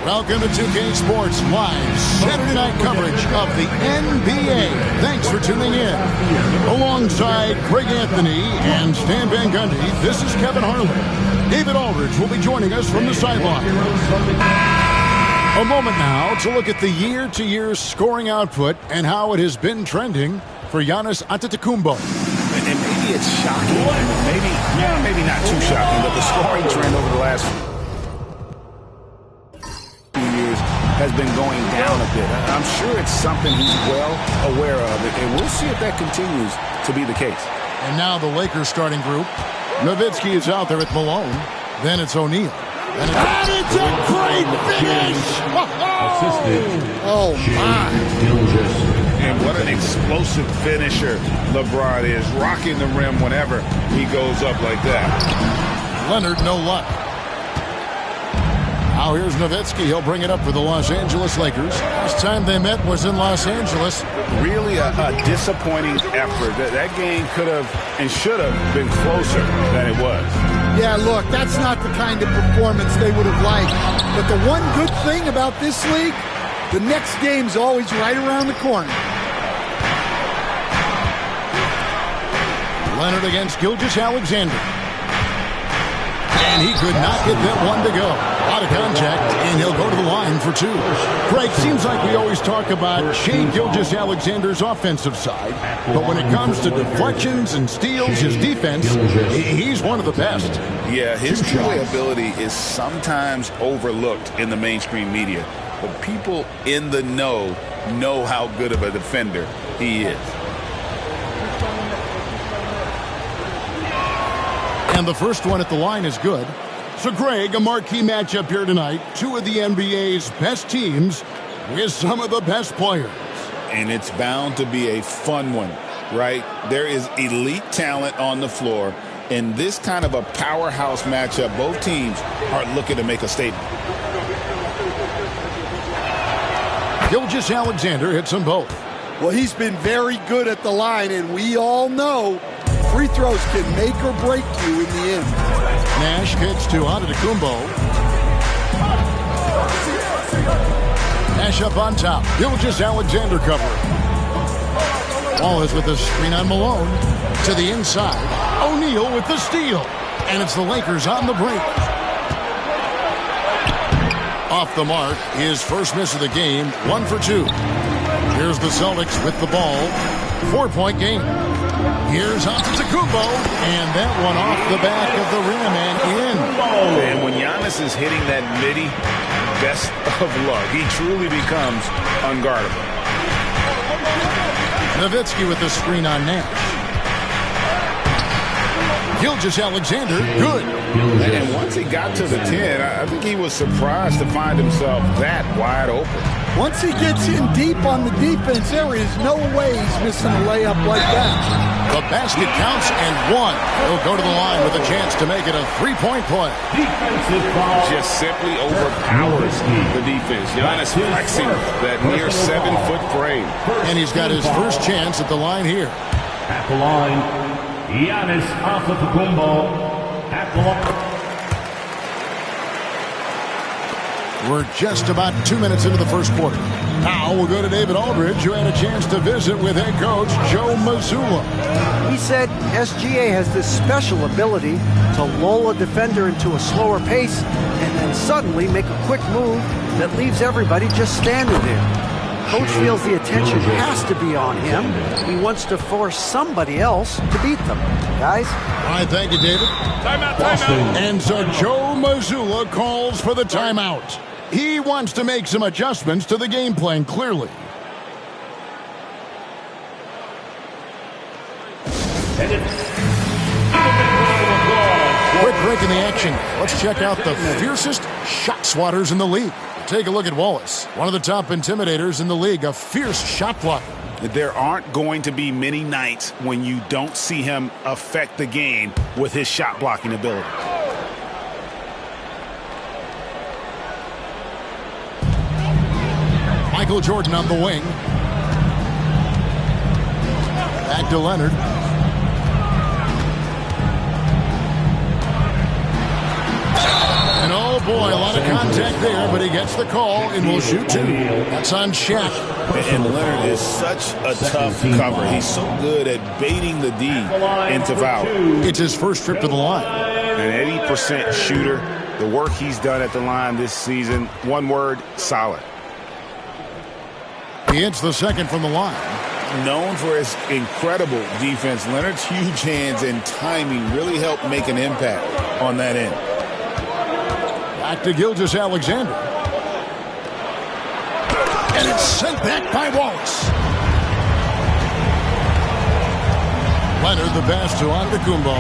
Welcome to 2K Sports Live Saturday night coverage of the NBA. Thanks for tuning in. Alongside Greg Anthony and Stan Van Gundy, this is Kevin Harlan. David Aldridge will be joining us from the sideline. A moment now to look at the year-to-year scoring output and how it has been trending for Giannis Antetokounmpo. And maybe it's shocking, maybe not too shocking, but the scoring trend over the last few years has been going down a bit. I'm sure it's something he's well aware of, and we'll see if that continues to be the case. And now the Lakers starting group. Nowitzki is out there with Malone. Then it's O'Neal. And it's a great finish! Oh, my. And what an explosive finisher LeBron is, rocking the rim whenever he goes up like that. Leonard, no luck. Now here's Nowitzki. He'll bring it up for the Los Angeles Lakers. Last time they met was in Los Angeles. Really a disappointing effort. That game could have and should have been closer than it was. Yeah, look, that's not the kind of performance they would have liked. But the one good thing about this league, the next game's always right around the corner. Leonard against Gilgeous-Alexander. And he could not get that one to go. Out of contact, and he'll go to the line for two. Greg, seems like we always talk about Shai Gilgeous-Alexander's offensive side, but when it comes to deflections and steals, his defense, he's one of the best. Yeah, his two-way ability is sometimes overlooked in the mainstream media, but people in the know how good of a defender he is. And the first one at the line is good. So, Greg, a marquee matchup here tonight. Two of the NBA's best teams with some of the best players. And it's bound to be a fun one, right? There is elite talent on the floor. In this kind of a powerhouse matchup, both teams are looking to make a statement. Gilgeous-Alexander hits them both. Well, he's been very good at the line, and we all know free throws can make or break you in the end. Nash kicks to Antetokounmpo. Nash up on top. Gilgeous-Alexander covering. Ball is with the screen on Malone. To the inside. O'Neal with the steal. And it's the Lakers on the break. Off the mark. His first miss of the game. 1 for 2. Here's the Celtics with the ball. 4-point game. Here's Antetokounmpo, and that one off the back of the rim and in. And when Giannis is hitting that midi, best of luck. He truly becomes unguardable. Nowitzki with the screen on Nash. Gilgeous-Alexander, good. And once he got to the 10, I think he was surprised to find himself that wide open. Once he gets in deep on the defense, there is no way he's missing a layup like that. The basket counts and one. He'll go to the line with a chance to make it a three-point play. Just simply overpowers the defense. Giannis flexing that near 7-foot frame. And he's got his first chance at the line here. At the line, Giannis Antetokounmpo. At the line. We're just about 2 minutes into the first quarter. Now we'll go to David Aldridge, who had a chance to visit with head coach Joe Mazzulla. He said SGA has this special ability to lull a defender into a slower pace and then suddenly make a quick move that leaves everybody just standing there. Coach feels the attention has to be on him. He wants to force somebody else to beat them. Guys? All right, thank you, David. Timeout. And so Joe Mazzulla calls for the timeout. He wants to make some adjustments to the game plan, clearly. Quick break in the action. Let's check out the fiercest shot swatters in the league. Take a look at Wallace, one of the top intimidators in the league, a fierce shot blocker. There aren't going to be many nights when you don't see him affect the game with his shot blocking ability. Michael Jordan on the wing. Back to Leonard. An boy, a lot of contact there, but he gets the call and will shoot 2. That's on Shaq. And Leonard is such a tough cover. He's so good at baiting the D into foul. It's his first trip to the line. An 80% shooter. The work he's done at the line this season, one word, solid. He hits the second from the line. Known for his incredible defense, Leonard's huge hands and timing really helped make an impact on that end. Back to Gilgeous-Alexander. And it's sent back by Wallace. Leonard the pass to Antetokounmpo.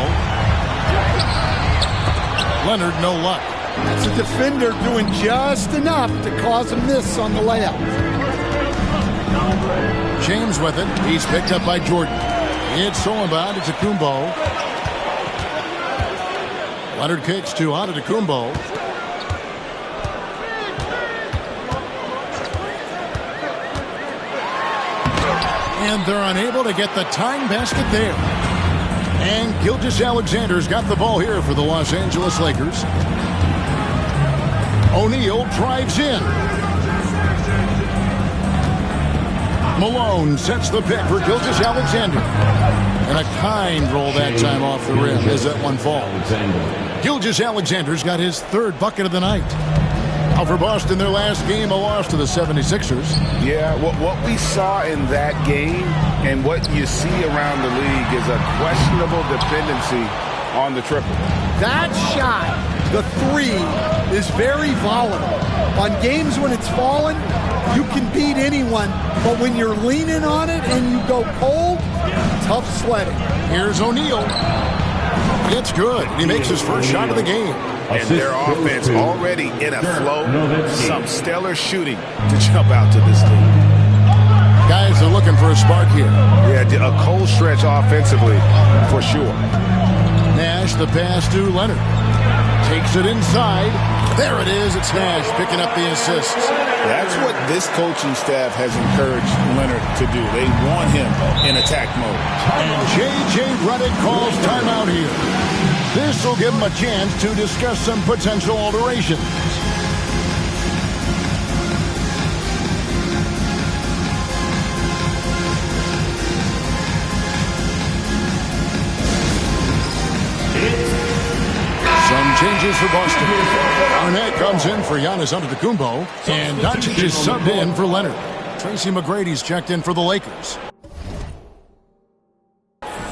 Leonard no luck. That's a defender doing just enough to cause a miss on the layup. James with it. He's picked up by Jordan. It's Solomon to Kumbo. Leonard kicks to Antetokounmpo. And they're unable to get the time basket there. And Gilgeous-Alexander's got the ball here for the Los Angeles Lakers. O'Neal drives in. Malone sets the pick for Gilgeous-Alexander. And a kind roll that time off the rim as that one falls. Gilgeous-Alexander's got his 3rd bucket of the night. Now for Boston, their last game, a loss to the 76ers. Yeah, what we saw in that game and what you see around the league is a questionable dependency on the triple. That shot, the 3, is very volatile. On games when it's fallen, you can beat anyone, but when you're leaning on it and you go cold, tough sledding. Here's O'Neal. It's good. He makes his first shot of the game. And their offense already in a flow. Some stellar shooting to jump out to this team. Guys are looking for a spark here. Yeah, a cold stretch offensively for sure. Nash the pass to Leonard. Takes it inside. There it is. It's Nash picking up the assists. That's what this coaching staff has encouraged Leonard to do. They want him in attack mode. And J.J. Redick calls timeout here. This will give him a chance to discuss some potential alterations. Some changes for Boston. Arnett comes in for Giannis Antetokounmpo, and Doncic is subbed in for Leonard. Tracy McGrady's checked in for the Lakers.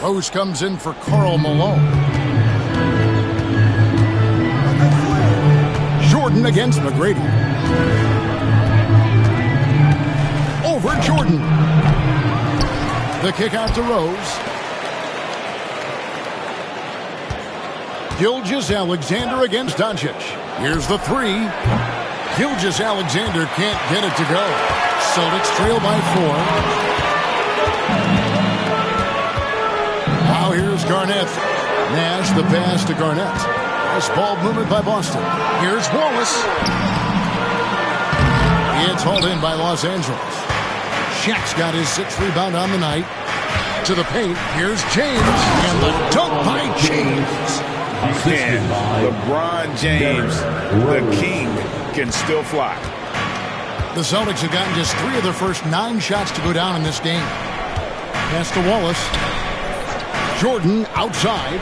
Rose comes in for Karl Malone. Jordan against McGrady. Over Jordan. The kick out to Rose. Gilgeous-Alexander against Doncic. Here's the 3. Gilgeous-Alexander can't get it to go. Celtics trail by 4. Now here's Garnett. Nash the pass to Garnett. Nice ball movement by Boston. Here's Wallace. It's hauled in by Los Angeles. Shaq's got his 6th rebound on the night. To the paint. Here's James. And the dunk by James. And LeBron James, the king, can still fly. The Celtics have gotten just 3 of their first 9 shots to go down in this game. Pass to Wallace. Jordan outside.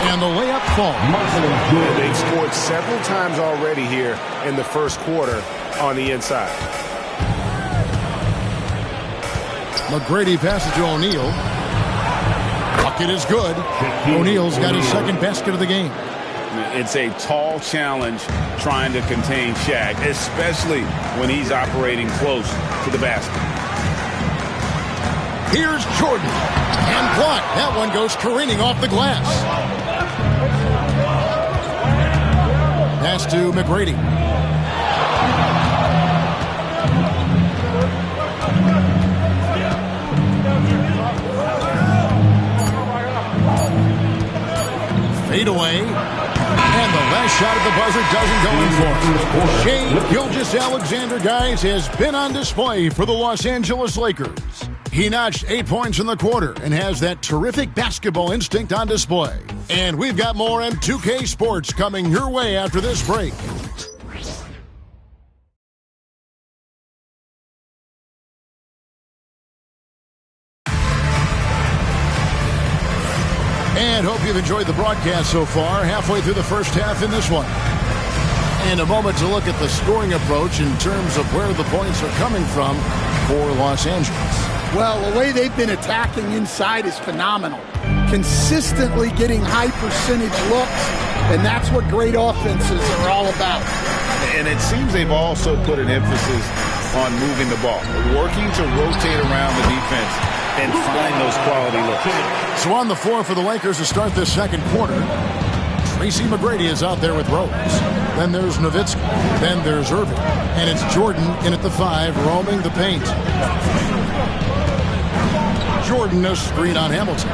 And the layup falls. They've scored several times already here in the first quarter on the inside. McGrady passes to O'Neal. Bucket is good. O'Neal's got his 2nd basket of the game. It's a tall challenge trying to contain Shaq, especially when he's operating close to the basket. Here's Jordan. And blocked. That one goes careening off the glass. Pass to McGrady. Fade away. And the last shot at the buzzer doesn't go in for it. Shai Gilgeous-Alexander, guys, has been on display for the Los Angeles Lakers. He notched 8 points in the quarter and has that terrific basketball instinct on display. And we've got more M2K Sports coming your way after this break. And hope you've enjoyed the broadcast so far. Halfway through the first half in this one. And a moment to look at the scoring approach in terms of where the points are coming from for Los Angeles. Well, the way they've been attacking inside is phenomenal. Consistently getting high percentage looks, and that's what great offenses are all about. And it seems they've also put an emphasis on moving the ball, working to rotate around the defense and find those quality looks. So on the floor for the Lakers to start this second quarter, Tracy McGrady is out there with Rose. Then there's Nowitzki. Then there's Irving. And it's Jordan in at the 5, roaming the paint. Jordan, a screen on Hamilton.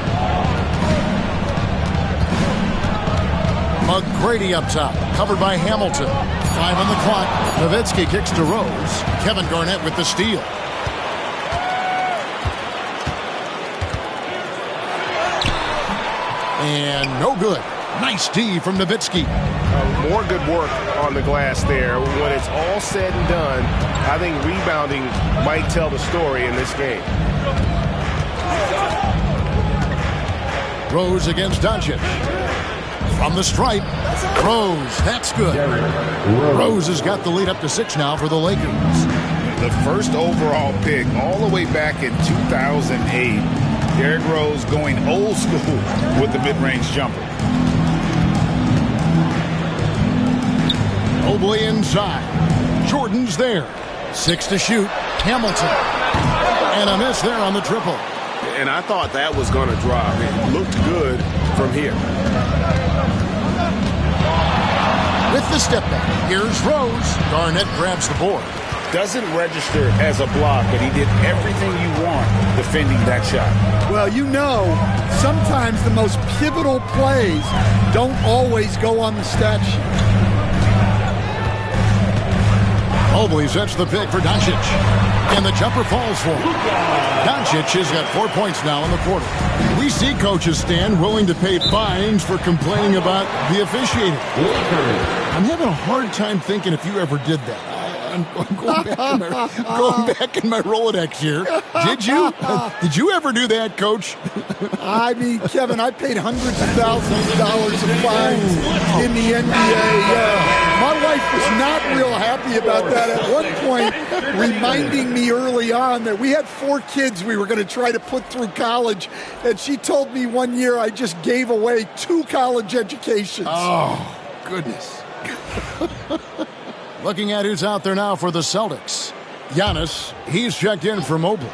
McGrady up top, covered by Hamilton. 5 on the clock. Nowitzki kicks to Rose. Kevin Garnett with the steal. And no good. Nice D from Nowitzki. More good work on the glass there. When it's all said and done, I think rebounding might tell the story in this game. Rose against Doncic. From the stripe. Rose, that's good. Rose has got the lead up to 6 now for the Lakers. The first overall pick all the way back in 2008. Derrick Rose going old school with the mid-range jumper. Mobley inside. Jordan's there. 6 to shoot. Hamilton. And a miss there on the triple. And I thought that was going to drop. It looked good from here. With the step back, here's Rose. Garnett grabs the board. Doesn't register as a block, but he did everything you want defending that shot. Well, you know, sometimes the most pivotal plays don't always go on the stat sheet. Mobley sets the pick for Doncic. And the jumper falls for him. Doncic has got 4 points now in the quarter. We see coaches stand willing to pay fines for complaining about the officiating. I'm having a hard time thinking if you ever did that. I'm going back in my Rolodex here. Did you? Did you ever do that, Coach? I mean, Kevin, I paid hundreds of thousands of dollars of fines in the NBA. My wife was not real happy about that at one point, reminding me early on that we had 4 kids we were going to try to put through college, and she told me one year I just gave away 2 college educations. Oh, goodness. Looking at who's out there now for the Celtics. Giannis, he's checked in for Mobley.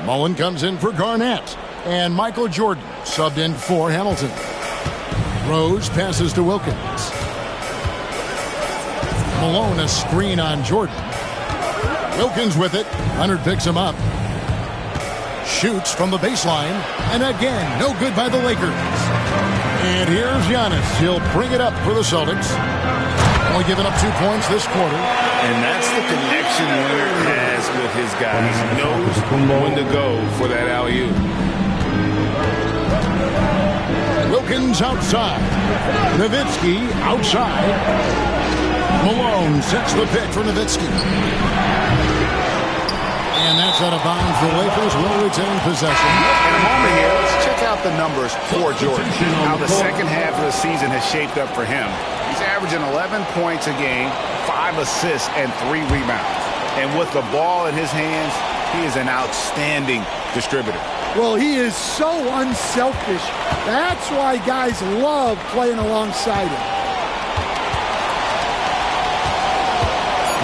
Mullen comes in for Garnett. And Michael Jordan subbed in for Hamilton. Rose passes to Wilkins. Malone a screen on Jordan. Wilkins with it. Leonard picks him up. Shoots from the baseline. And again, no good by the Lakers. And here's Giannis. He'll bring it up for the Celtics. Only giving up 2 points this quarter. And that's the connection Leonard has with his guys. He knows when to go for that alley-oop. Wilkins outside. Nowitzki outside. Malone sets the pick for Nowitzki. And that's out of bounds. The Lakers will retain possession. In a moment here, let's check out the numbers for Jordan. How the second half of the season has shaped up for him. He's averaging 11 points a game, 5 assists, and 3 rebounds. And with the ball in his hands, he is an outstanding distributor. Well, he is so unselfish. That's why guys love playing alongside him.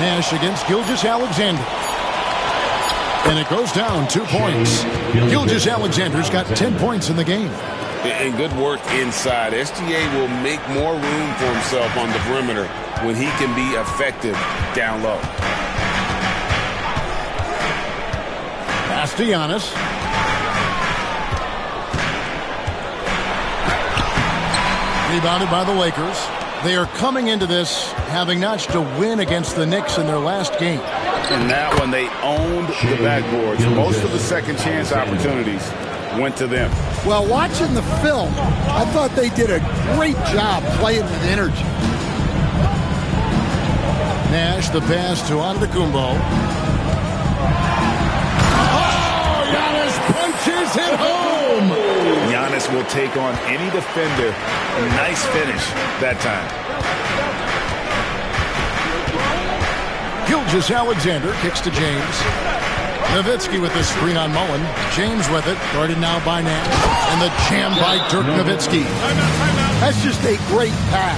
Nash against Gilgeous-Alexander. And it goes down 2 points. Gilgeous-Alexander's got 10 points in the game. And good work inside. SGA will make more room for himself on the perimeter when he can be effective down low. Pass to Giannis. Rebounded by the Lakers. They are coming into this having notched a win against the Knicks in their last game. In that one, they owned the backboards. Most of the second chance opportunities went to them. Well, watching the film, I thought they did a great job playing with energy. Nash, the pass to Antetokounmpo. Oh, Giannis punches it home. Giannis will take on any defender. Nice finish that time. Gilgeous-Alexander kicks to James. Nowitzki with the screen on Mullen. James with it, guarded now by Nash. And the jam by Dirk Nowitzki. That's just a great pass.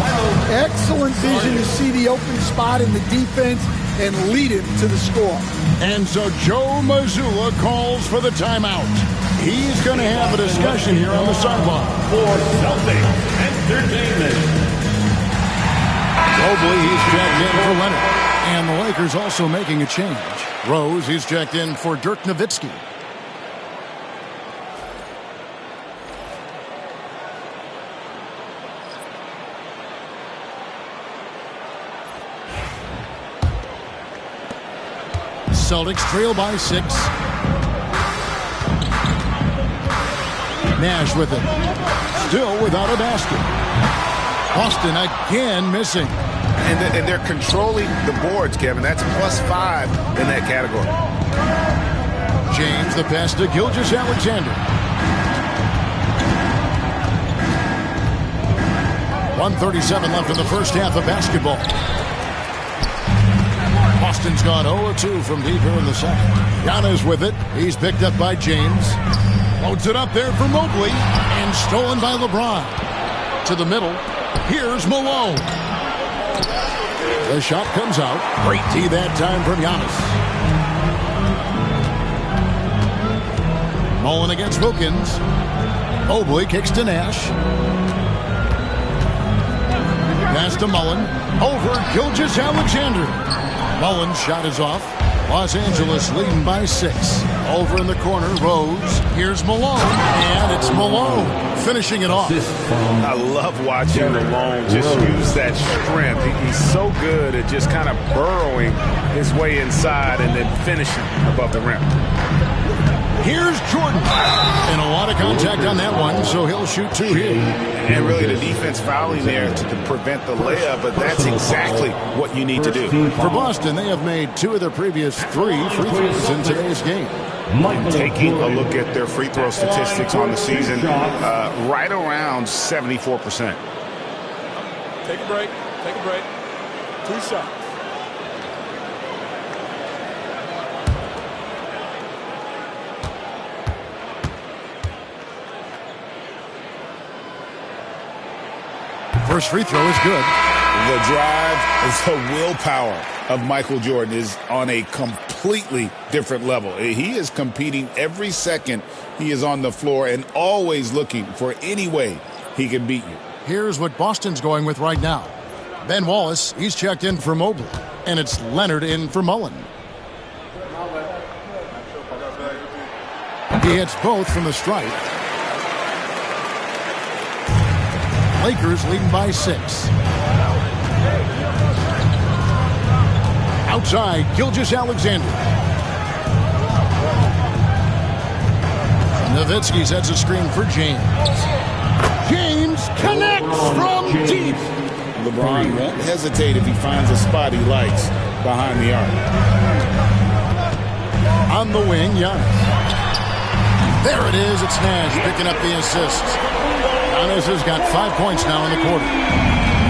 Excellent vision to see the open spot in the defense and lead him to the score. And so Joe Mazzulla calls for the timeout. He's going to have a discussion here on the sideline. For Celtics Entertainment. Mobley, he's checked in for Leonard. And the Lakers also making a change. Rose, he's checked in for Dirk Nowitzki. Celtics trail by 6. Nash with it. Still without a basket. Boston again missing. And they're controlling the boards, Kevin. That's +5 in that category. James, the pass to Gilgeous-Alexander. 1:37 left in the first half of basketball. Boston's gone 0-2 from deep here in the second. Giannis with it. He's picked up by James. Loads it up there for Mobley. And stolen by LeBron. To the middle. Here's Malone. The shot comes out. Great D that time from Giannis. Mullen against Wilkins. Mobley kicks to Nash. Pass to Mullen. Over Gilgeous-Alexander. Mullen's shot is off. Los Angeles leading by 6. Over in the corner, Rose. Here's Malone. And it's Malone finishing it off. I love watching Malone just use that strength. He's so good at just kind of burrowing his way inside and then finishing above the rim. Here's Jordan. And a lot of contact on that one, so he'll shoot 2 here. And really the defense fouling there to prevent the layup, but that's exactly what you need to do. For Boston, they have made 2 of their previous 3 free throws in today's game. And taking a look at their free throw statistics on the season, right around 74%. Take a break. Take a break. 2 shots. First free throw is good. The drive is the willpower of Michael Jordan is on a completely different level. He is competing every second he is on the floor and always looking for any way he can beat you. Here's what Boston's going with right now. Ben Wallace, he's checked in for Mobley. And it's Leonard in for Mullen. He hits both from the stripe. Lakers leading by 6. Outside, Gilgeous-Alexander. Nowitzki sets a screen for James. James connects from deep. LeBron won't hesitate if he finds a spot he likes behind the arc. On the wing, Giannis. There it is. It's Nash picking up the assist. Giannis has got 5 points now in the quarter.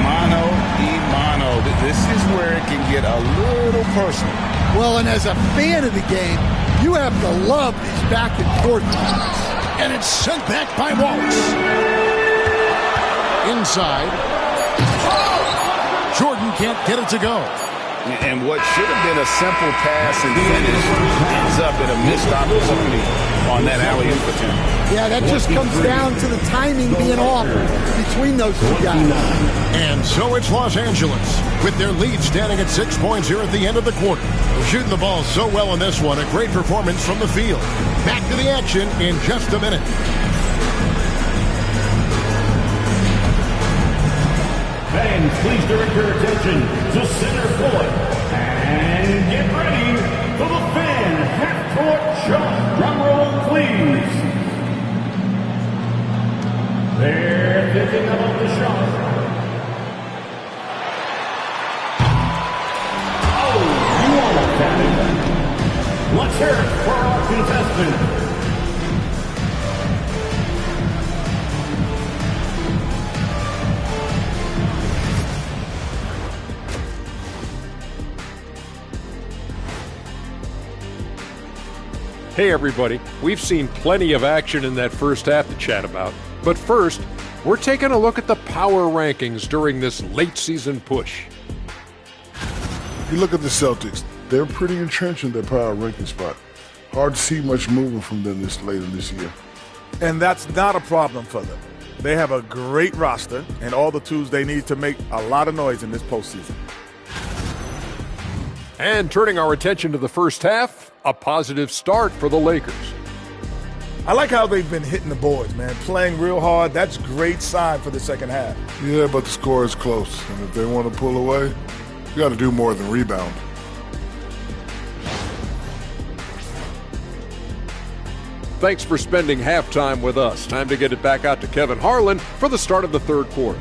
Mano y mano. This is where it can get a little personal. Well, and as a fan of the game, you have to love these back and forth matches. And it's sent back by Wallace. Inside. Jordan can't get it to go. And what should have been a simple pass and finish ends up in a missed opportunity on that alley-oop attempt. Yeah, that just comes down to the timing being off between those 2 guys. And so it's Los Angeles with their lead standing at 6 points here at the end of the quarter. Shooting the ball so well in this one, a great performance from the field. Back to the action in just a minute. Fans, please direct your attention to center court and get ready for the fan half-court shot. Drum roll, please. They're thinking about the shot. Oh, you almost had it. Let's hear it for our contestant. Hey everybody, we've seen plenty of action in that first half to chat about. But first, we're taking a look at the power rankings during this late season push. You look at the Celtics, they're pretty entrenched in their power ranking spot. Hard to see much movement from them this late in this year. And that's not a problem for them. They have a great roster and all the tools they need to make a lot of noise in this postseason. And turning our attention to the first half, a positive start for the Lakers. I like how they've been hitting the boards, man. Playing real hard. That's a great sign for the second half. Yeah, but the score is close. And if they want to pull away, you got to do more than rebound. Thanks for spending halftime with us. Time to get it back out to Kevin Harlan for the start of the third quarter.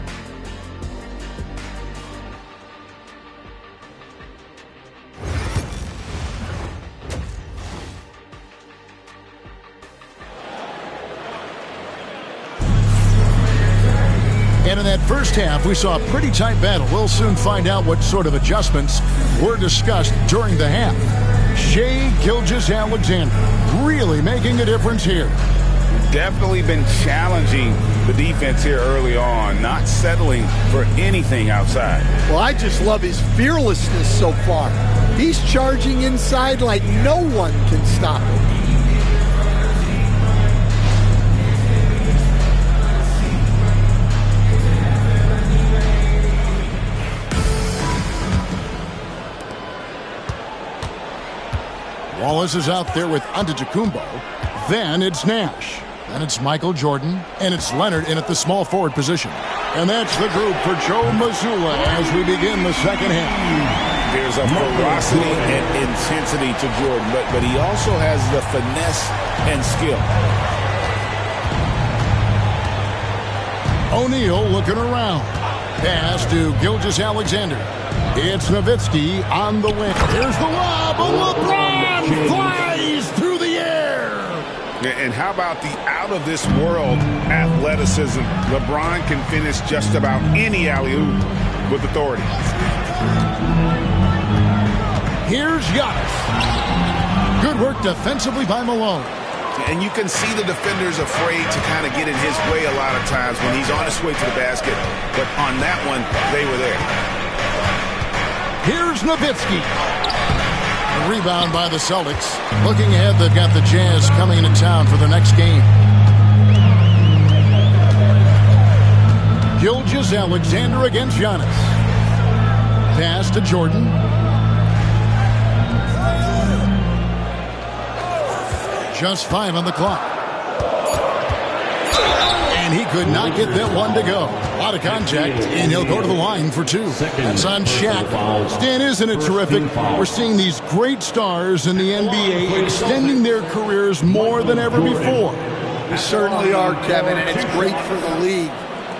And in that first half, we saw a pretty tight battle. We'll soon find out what sort of adjustments were discussed during the half. Shai Gilgeous-Alexander really making a difference here. Definitely been challenging the defense here early on, not settling for anything outside. Well, I just love his fearlessness so far. He's charging inside like no one can stop him. Wallace is out there with Antetokounmpo. Then it's Nash. Then it's Michael Jordan. And it's Leonard in at the small forward position. And that's the group for Joe Mazzulla as we begin the second half. There's a ferocity and intensity to Jordan, but he also has the finesse and skill. O'Neal looking around. Pass to Gilgeous-Alexander. It's Nowitzki on the wing. Here's the lob. LeBron flies through the air. And how about the out-of-this-world athleticism? LeBron can finish just about any alley-oop with authority. Here's Giannis. Good work defensively by Malone. And you can see the defenders afraid to kind of get in his way a lot of times when he's on his way to the basket. But on that one, they were there. Here's Nowitzki. A rebound by the Celtics. Looking ahead, they've got the Jazz coming into town for the next game. Gilgeous-Alexander against Giannis. Pass to Jordan. Just 5 on the clock. And he could not get that one to go. A lot of contact, and he'll go to the line for 2. That's on Shaq. Stan, isn't it terrific? We're seeing these great stars in the NBA extending their careers more than ever before. We certainly are, Kevin, and it's great for the league.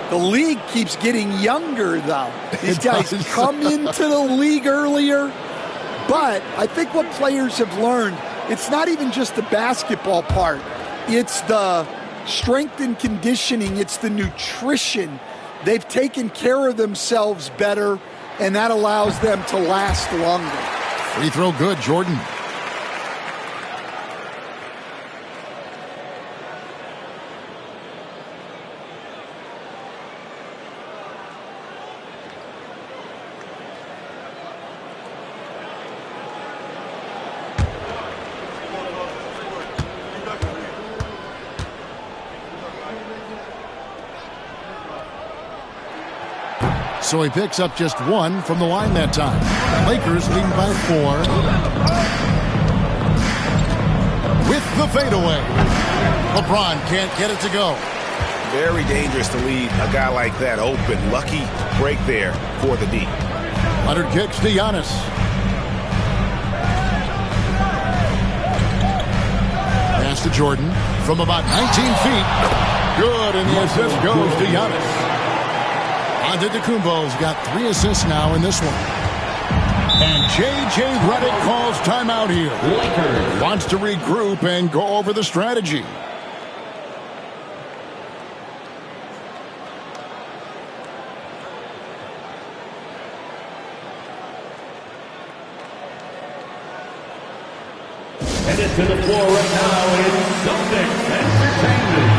The league keeps getting younger, though. These guys come into the league earlier, but I think what players have learned, it's not even just the basketball part. It's the strength and conditioning. It's the nutrition. They've taken care of themselves better, and that allows them to last longer. Free throw good, Jordan. So he picks up just 1 from the line that time. Lakers leading by 4. With the fadeaway. LeBron can't get it to go. Very dangerous to leave a guy like that open. Lucky break there for the D. Leonard kicks to Giannis. Pass to Jordan from about 19 feet. good, and the assist goes to Giannis. Antetokounmpo's got 3 assists now in this one. And J.J. Redick calls timeout here. Wants to regroup and go over the strategy. Headed to the floor right now is Celtics Entertainment.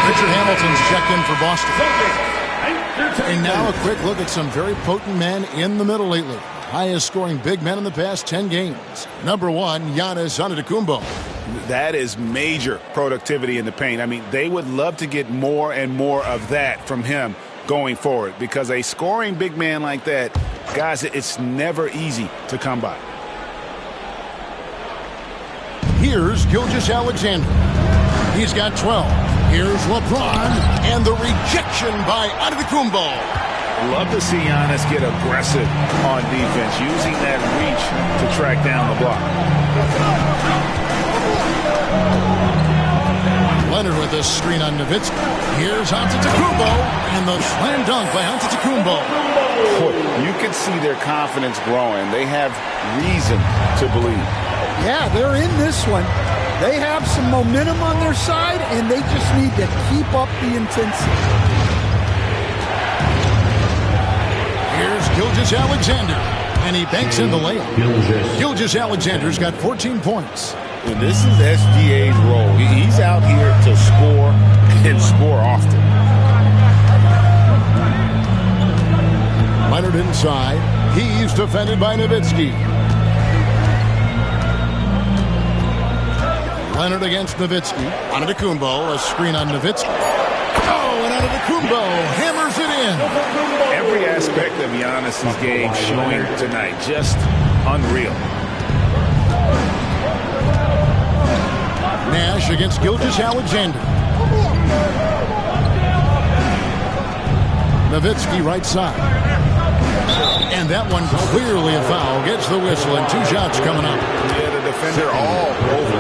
Richard Hamilton's checked in for Boston. And now a quick look at some very potent men in the middle lately. Highest scoring big men in the past 10 games. Number 1, Giannis Antetokounmpo. That is major productivity in the paint. I mean, they would love to get more and more of that from him going forward, because a scoring big man like that, guys, it's never easy to come by. Here's Gilgeous-Alexander. He's got 12. Here's LeBron, and the rejection by Antetokounmpo. Love to see Giannis get aggressive on defense, using that reach to track down the block. Leonard with this screen on Nowitzki. Here's Antetokounmpo, and the slam dunk by Antetokounmpo. You can see their confidence growing. They have reason to believe. Yeah, they're in this one. They have some momentum on their side, and they just need to keep up the intensity. Here's Gilgeous-Alexander, and he banks in the layup. Gilgeous-Alexander's got 14 points. And this is SGA's role. He's out here to score and score often. Leonard inside. He's defended by Nowitzki. Leonard against Nowitzki. Antetokounmpo, a screen on Nowitzki. Oh, and Antetokounmpo hammers it in. Every aspect of Giannis' game showing tonight. Just unreal. Nash against Gilgeous-Alexander. Nowitzki right side. And that one clearly a foul. Gets the whistle, and 2 shots coming up. Yeah, the defender all over.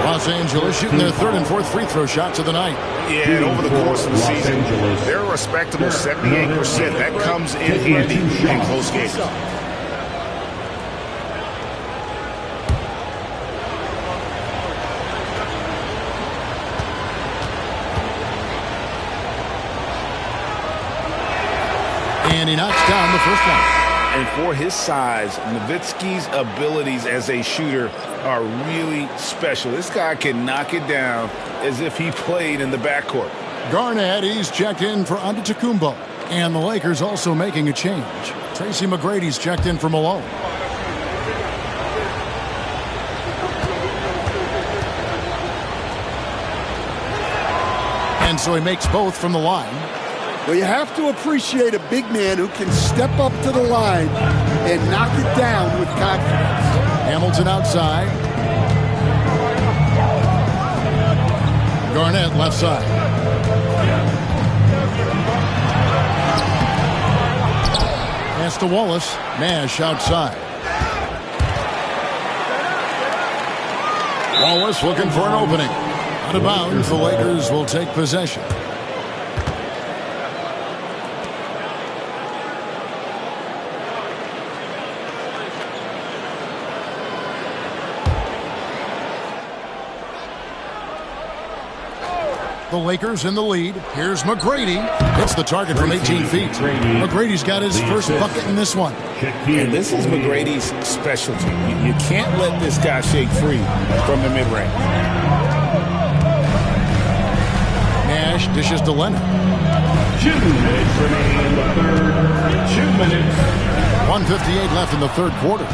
Los Angeles shooting their 3rd and 4th free throw shots of the night. Yeah, and over the course of the season, they're a respectable 78%. That comes in handy in close games. And he knocks down the first one. And for his size, Nowitzki's abilities as a shooter are really special. This guy can knock it down as if he played in the backcourt. Garnett, he's checked in for Antetokounmpo. And the Lakers also making a change. Tracy McGrady's checked in for Malone. And so he makes both from the line. Well, you have to appreciate a big man who can step up to the line and knock it down with confidence. Hamilton outside. Garnett left side. Pass to Wallace. Nash outside. Wallace looking for an opening. Out of bounds, the Lakers will take possession. The Lakers in the lead. Here's McGrady. Hits the target from 18 feet. McGrady's got his first bucket in this one. And this is McGrady's specialty. You can't let this guy shake free from the mid-range. Nash dishes to Leonard. 2 minutes remaining in the third. 2 minutes. 1:58 left in the third quarter.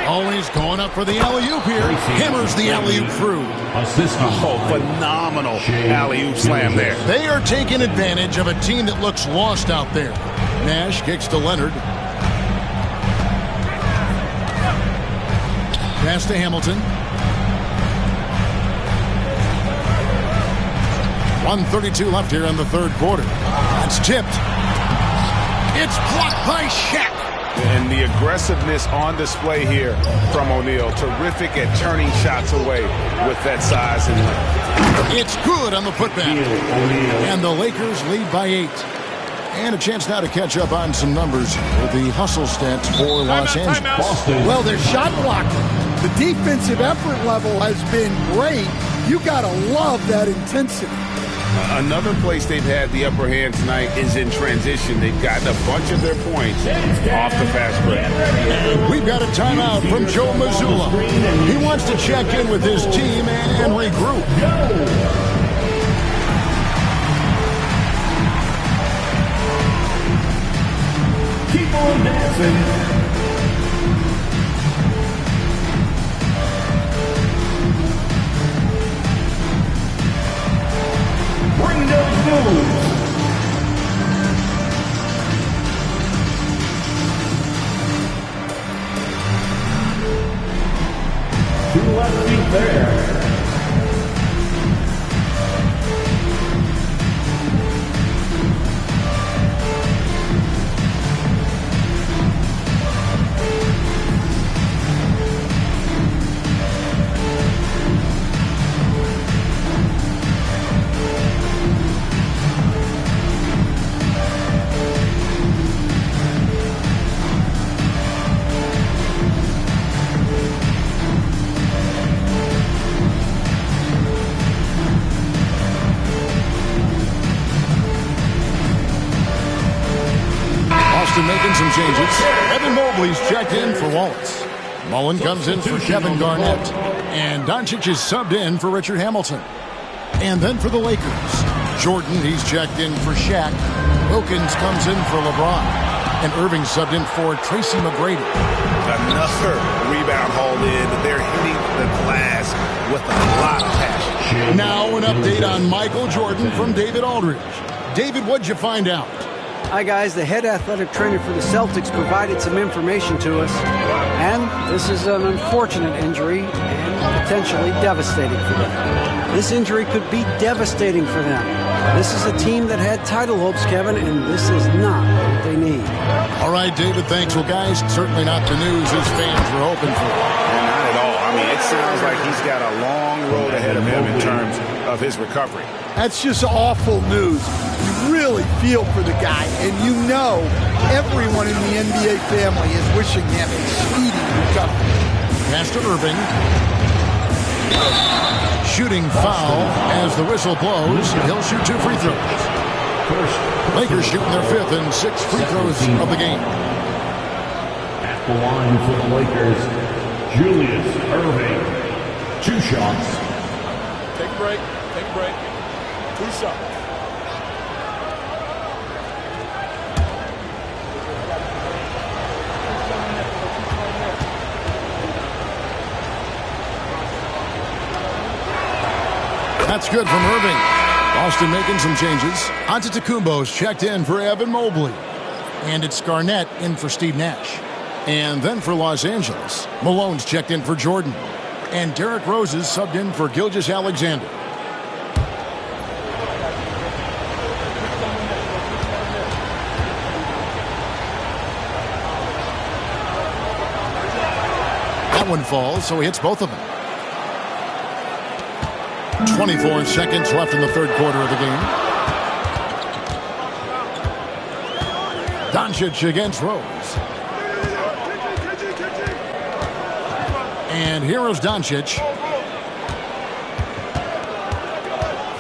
Always going up for the alley-oop here. Hammers the alley-oop through. Oh, phenomenal alley-oop slam there. They are taking advantage of a team that looks lost out there. Nash kicks to Leonard. Pass to Hamilton. 1:32 left here in the third quarter. It's tipped. It's blocked by Shaq. And the aggressiveness on display here from O'Neal. Terrific at turning shots away with that size and length. It's good on the putback. And the Lakers lead by 8. And a chance now to catch up on some numbers with the hustle stats for Los Angeles. Well, they're shot blocking. The defensive effort level has been great. You got to love that intensity. Another place they've had the upper hand tonight is in transition. They've gotten a bunch of their points off the fast break. We've got a timeout from Joe Mazzulla. He wants to check in with his team and regroup. Keep on dancing. Bring those moves. Two left feet there. Making some changes. Evan Mobley's checked in for Wallace. Mullen comes in for Kevin Garnett. And Doncic is subbed in for Richard Hamilton. And then for the Lakers, Jordan, he's checked in for Shaq. Wilkins comes in for LeBron. And Irving subbed in for Tracy McGrady. Another rebound hauled in. They're hitting the glass with a lot of passion. Now an update on Michael Jordan from David Aldridge. David, what'd you find out? Hi, guys. The head athletic trainer for the Celtics provided some information to us. And this is an unfortunate injury and potentially devastating for them. This injury could be devastating for them. This is a team that had title hopes, Kevin, and this is not what they need. All right, David, thanks. Well, guys, certainly not the news his fans were hoping for. Not at all. I mean, it sounds like he's got a long road ahead of him in terms of his recovery. That's just awful news. You really feel for the guy, and you know everyone in the NBA family is wishing him a speedy recovery. Pass to Irving. Shooting foul as the whistle blows. He'll shoot 2 free throws. Lakers shooting their 5th and 6th free throws of the game. At the line for the Lakers, Julius Irving. 2 shots. Take a break. Take a break. 2 shots. That's good from Irving. Boston making some changes. Antetokounmpo's checked in for Evan Mobley. And it's Garnett in for Steve Nash. And then for Los Angeles, Malone's checked in for Jordan. And Derrick Rose is subbed in for Gilgeous-Alexander. That one falls, so he hits both of them. 24 seconds left in the third quarter of the game. Doncic against Rose. And here is Doncic.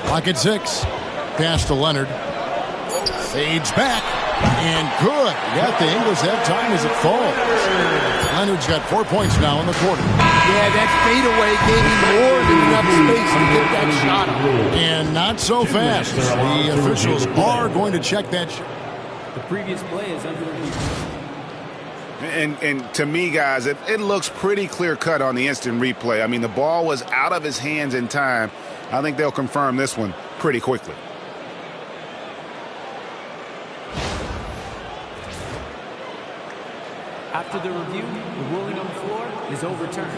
Clock at 6. Pass to Leonard. Fades back. And good. Got the English that time as it falls. Leonard's got 4 points now in the quarter. Yeah, that fadeaway gave him more than enough space to get that shot up. And not so fast. The officials are going to check that shot. The previous play is under review. And to me, guys, it looks pretty clear-cut on the instant replay. I mean, the ball was out of his hands in time. I think they'll confirm this one pretty quickly. After the review, the ruling on the floor is overturned.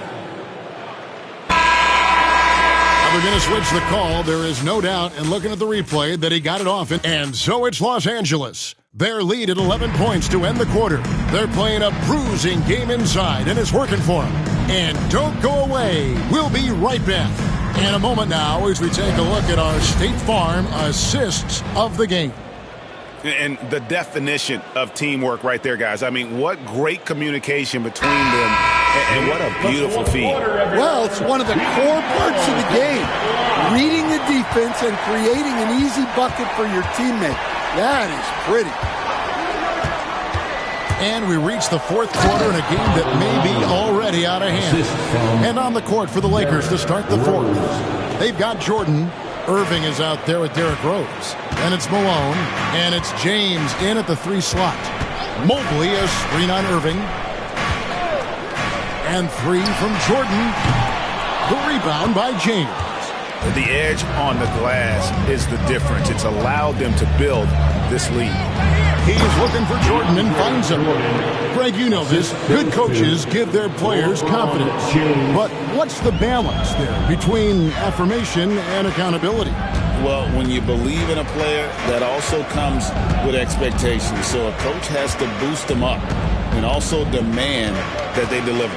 The we're going to switch the call, there is no doubt in looking at the replay that he got it off. And so it's Los Angeles. Their lead at 11 points to end the quarter. They're playing a bruising game inside, and it's working for them. And don't go away. We'll be right back in a moment now as we take a look at our State Farm assists of the game. And the definition of teamwork right there, guys. I mean, what great communication between them, and what a beautiful feed. Well, it's one of the core parts of the game. Reading the defense and creating an easy bucket for your teammate. That is pretty. And we reach the fourth quarter in a game that may be already out of hand. And on the court for the Lakers to start the fourth. They've got Jordan. Irving is out there with Derrick Rose. And it's Malone. And it's James in at the 3 slot. Mobley a screen on Irving. And 3 from Jordan. The rebound by James. The edge on the glass is the difference. It's allowed them to build this lead. He's looking for Jordan and finds him. Greg, you know this. Good coaches give their players confidence. But what's the balance there between affirmation and accountability? Well, when you believe in a player, that also comes with expectations. So a coach has to boost them up and also demand that they deliver.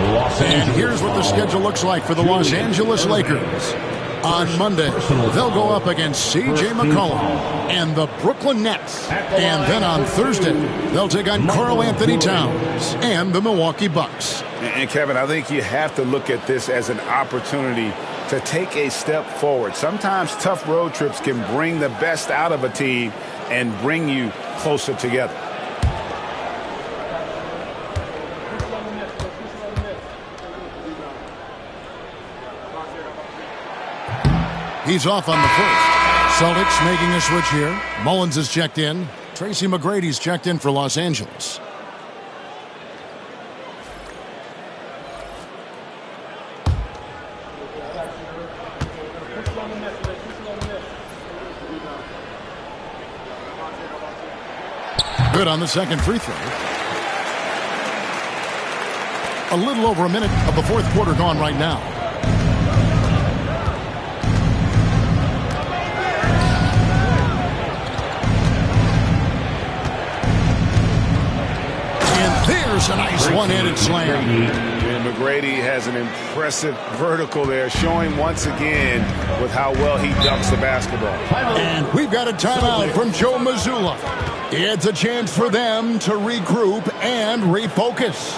And here's what the schedule looks like for the Los Angeles Lakers. On Monday, they'll go up against C.J. McCollum and the Brooklyn Nets. And then on Thursday, they'll take on Karl Anthony Towns and the Milwaukee Bucks. And Kevin, I think you have to look at this as an opportunity to take a step forward. Sometimes tough road trips can bring the best out of a team and bring you closer together. He's off on the first. Celtics making a switch here. Mullins is checked in. Tracy McGrady's checked in for Los Angeles. Good on the second free throw. A little over a minute of the fourth quarter gone right now. There's a nice one-handed slam. And McGrady has an impressive vertical there, showing once again with how well he dunks the basketball. And we've got a timeout from Joe Mazzulla. It's a chance for them to regroup and refocus.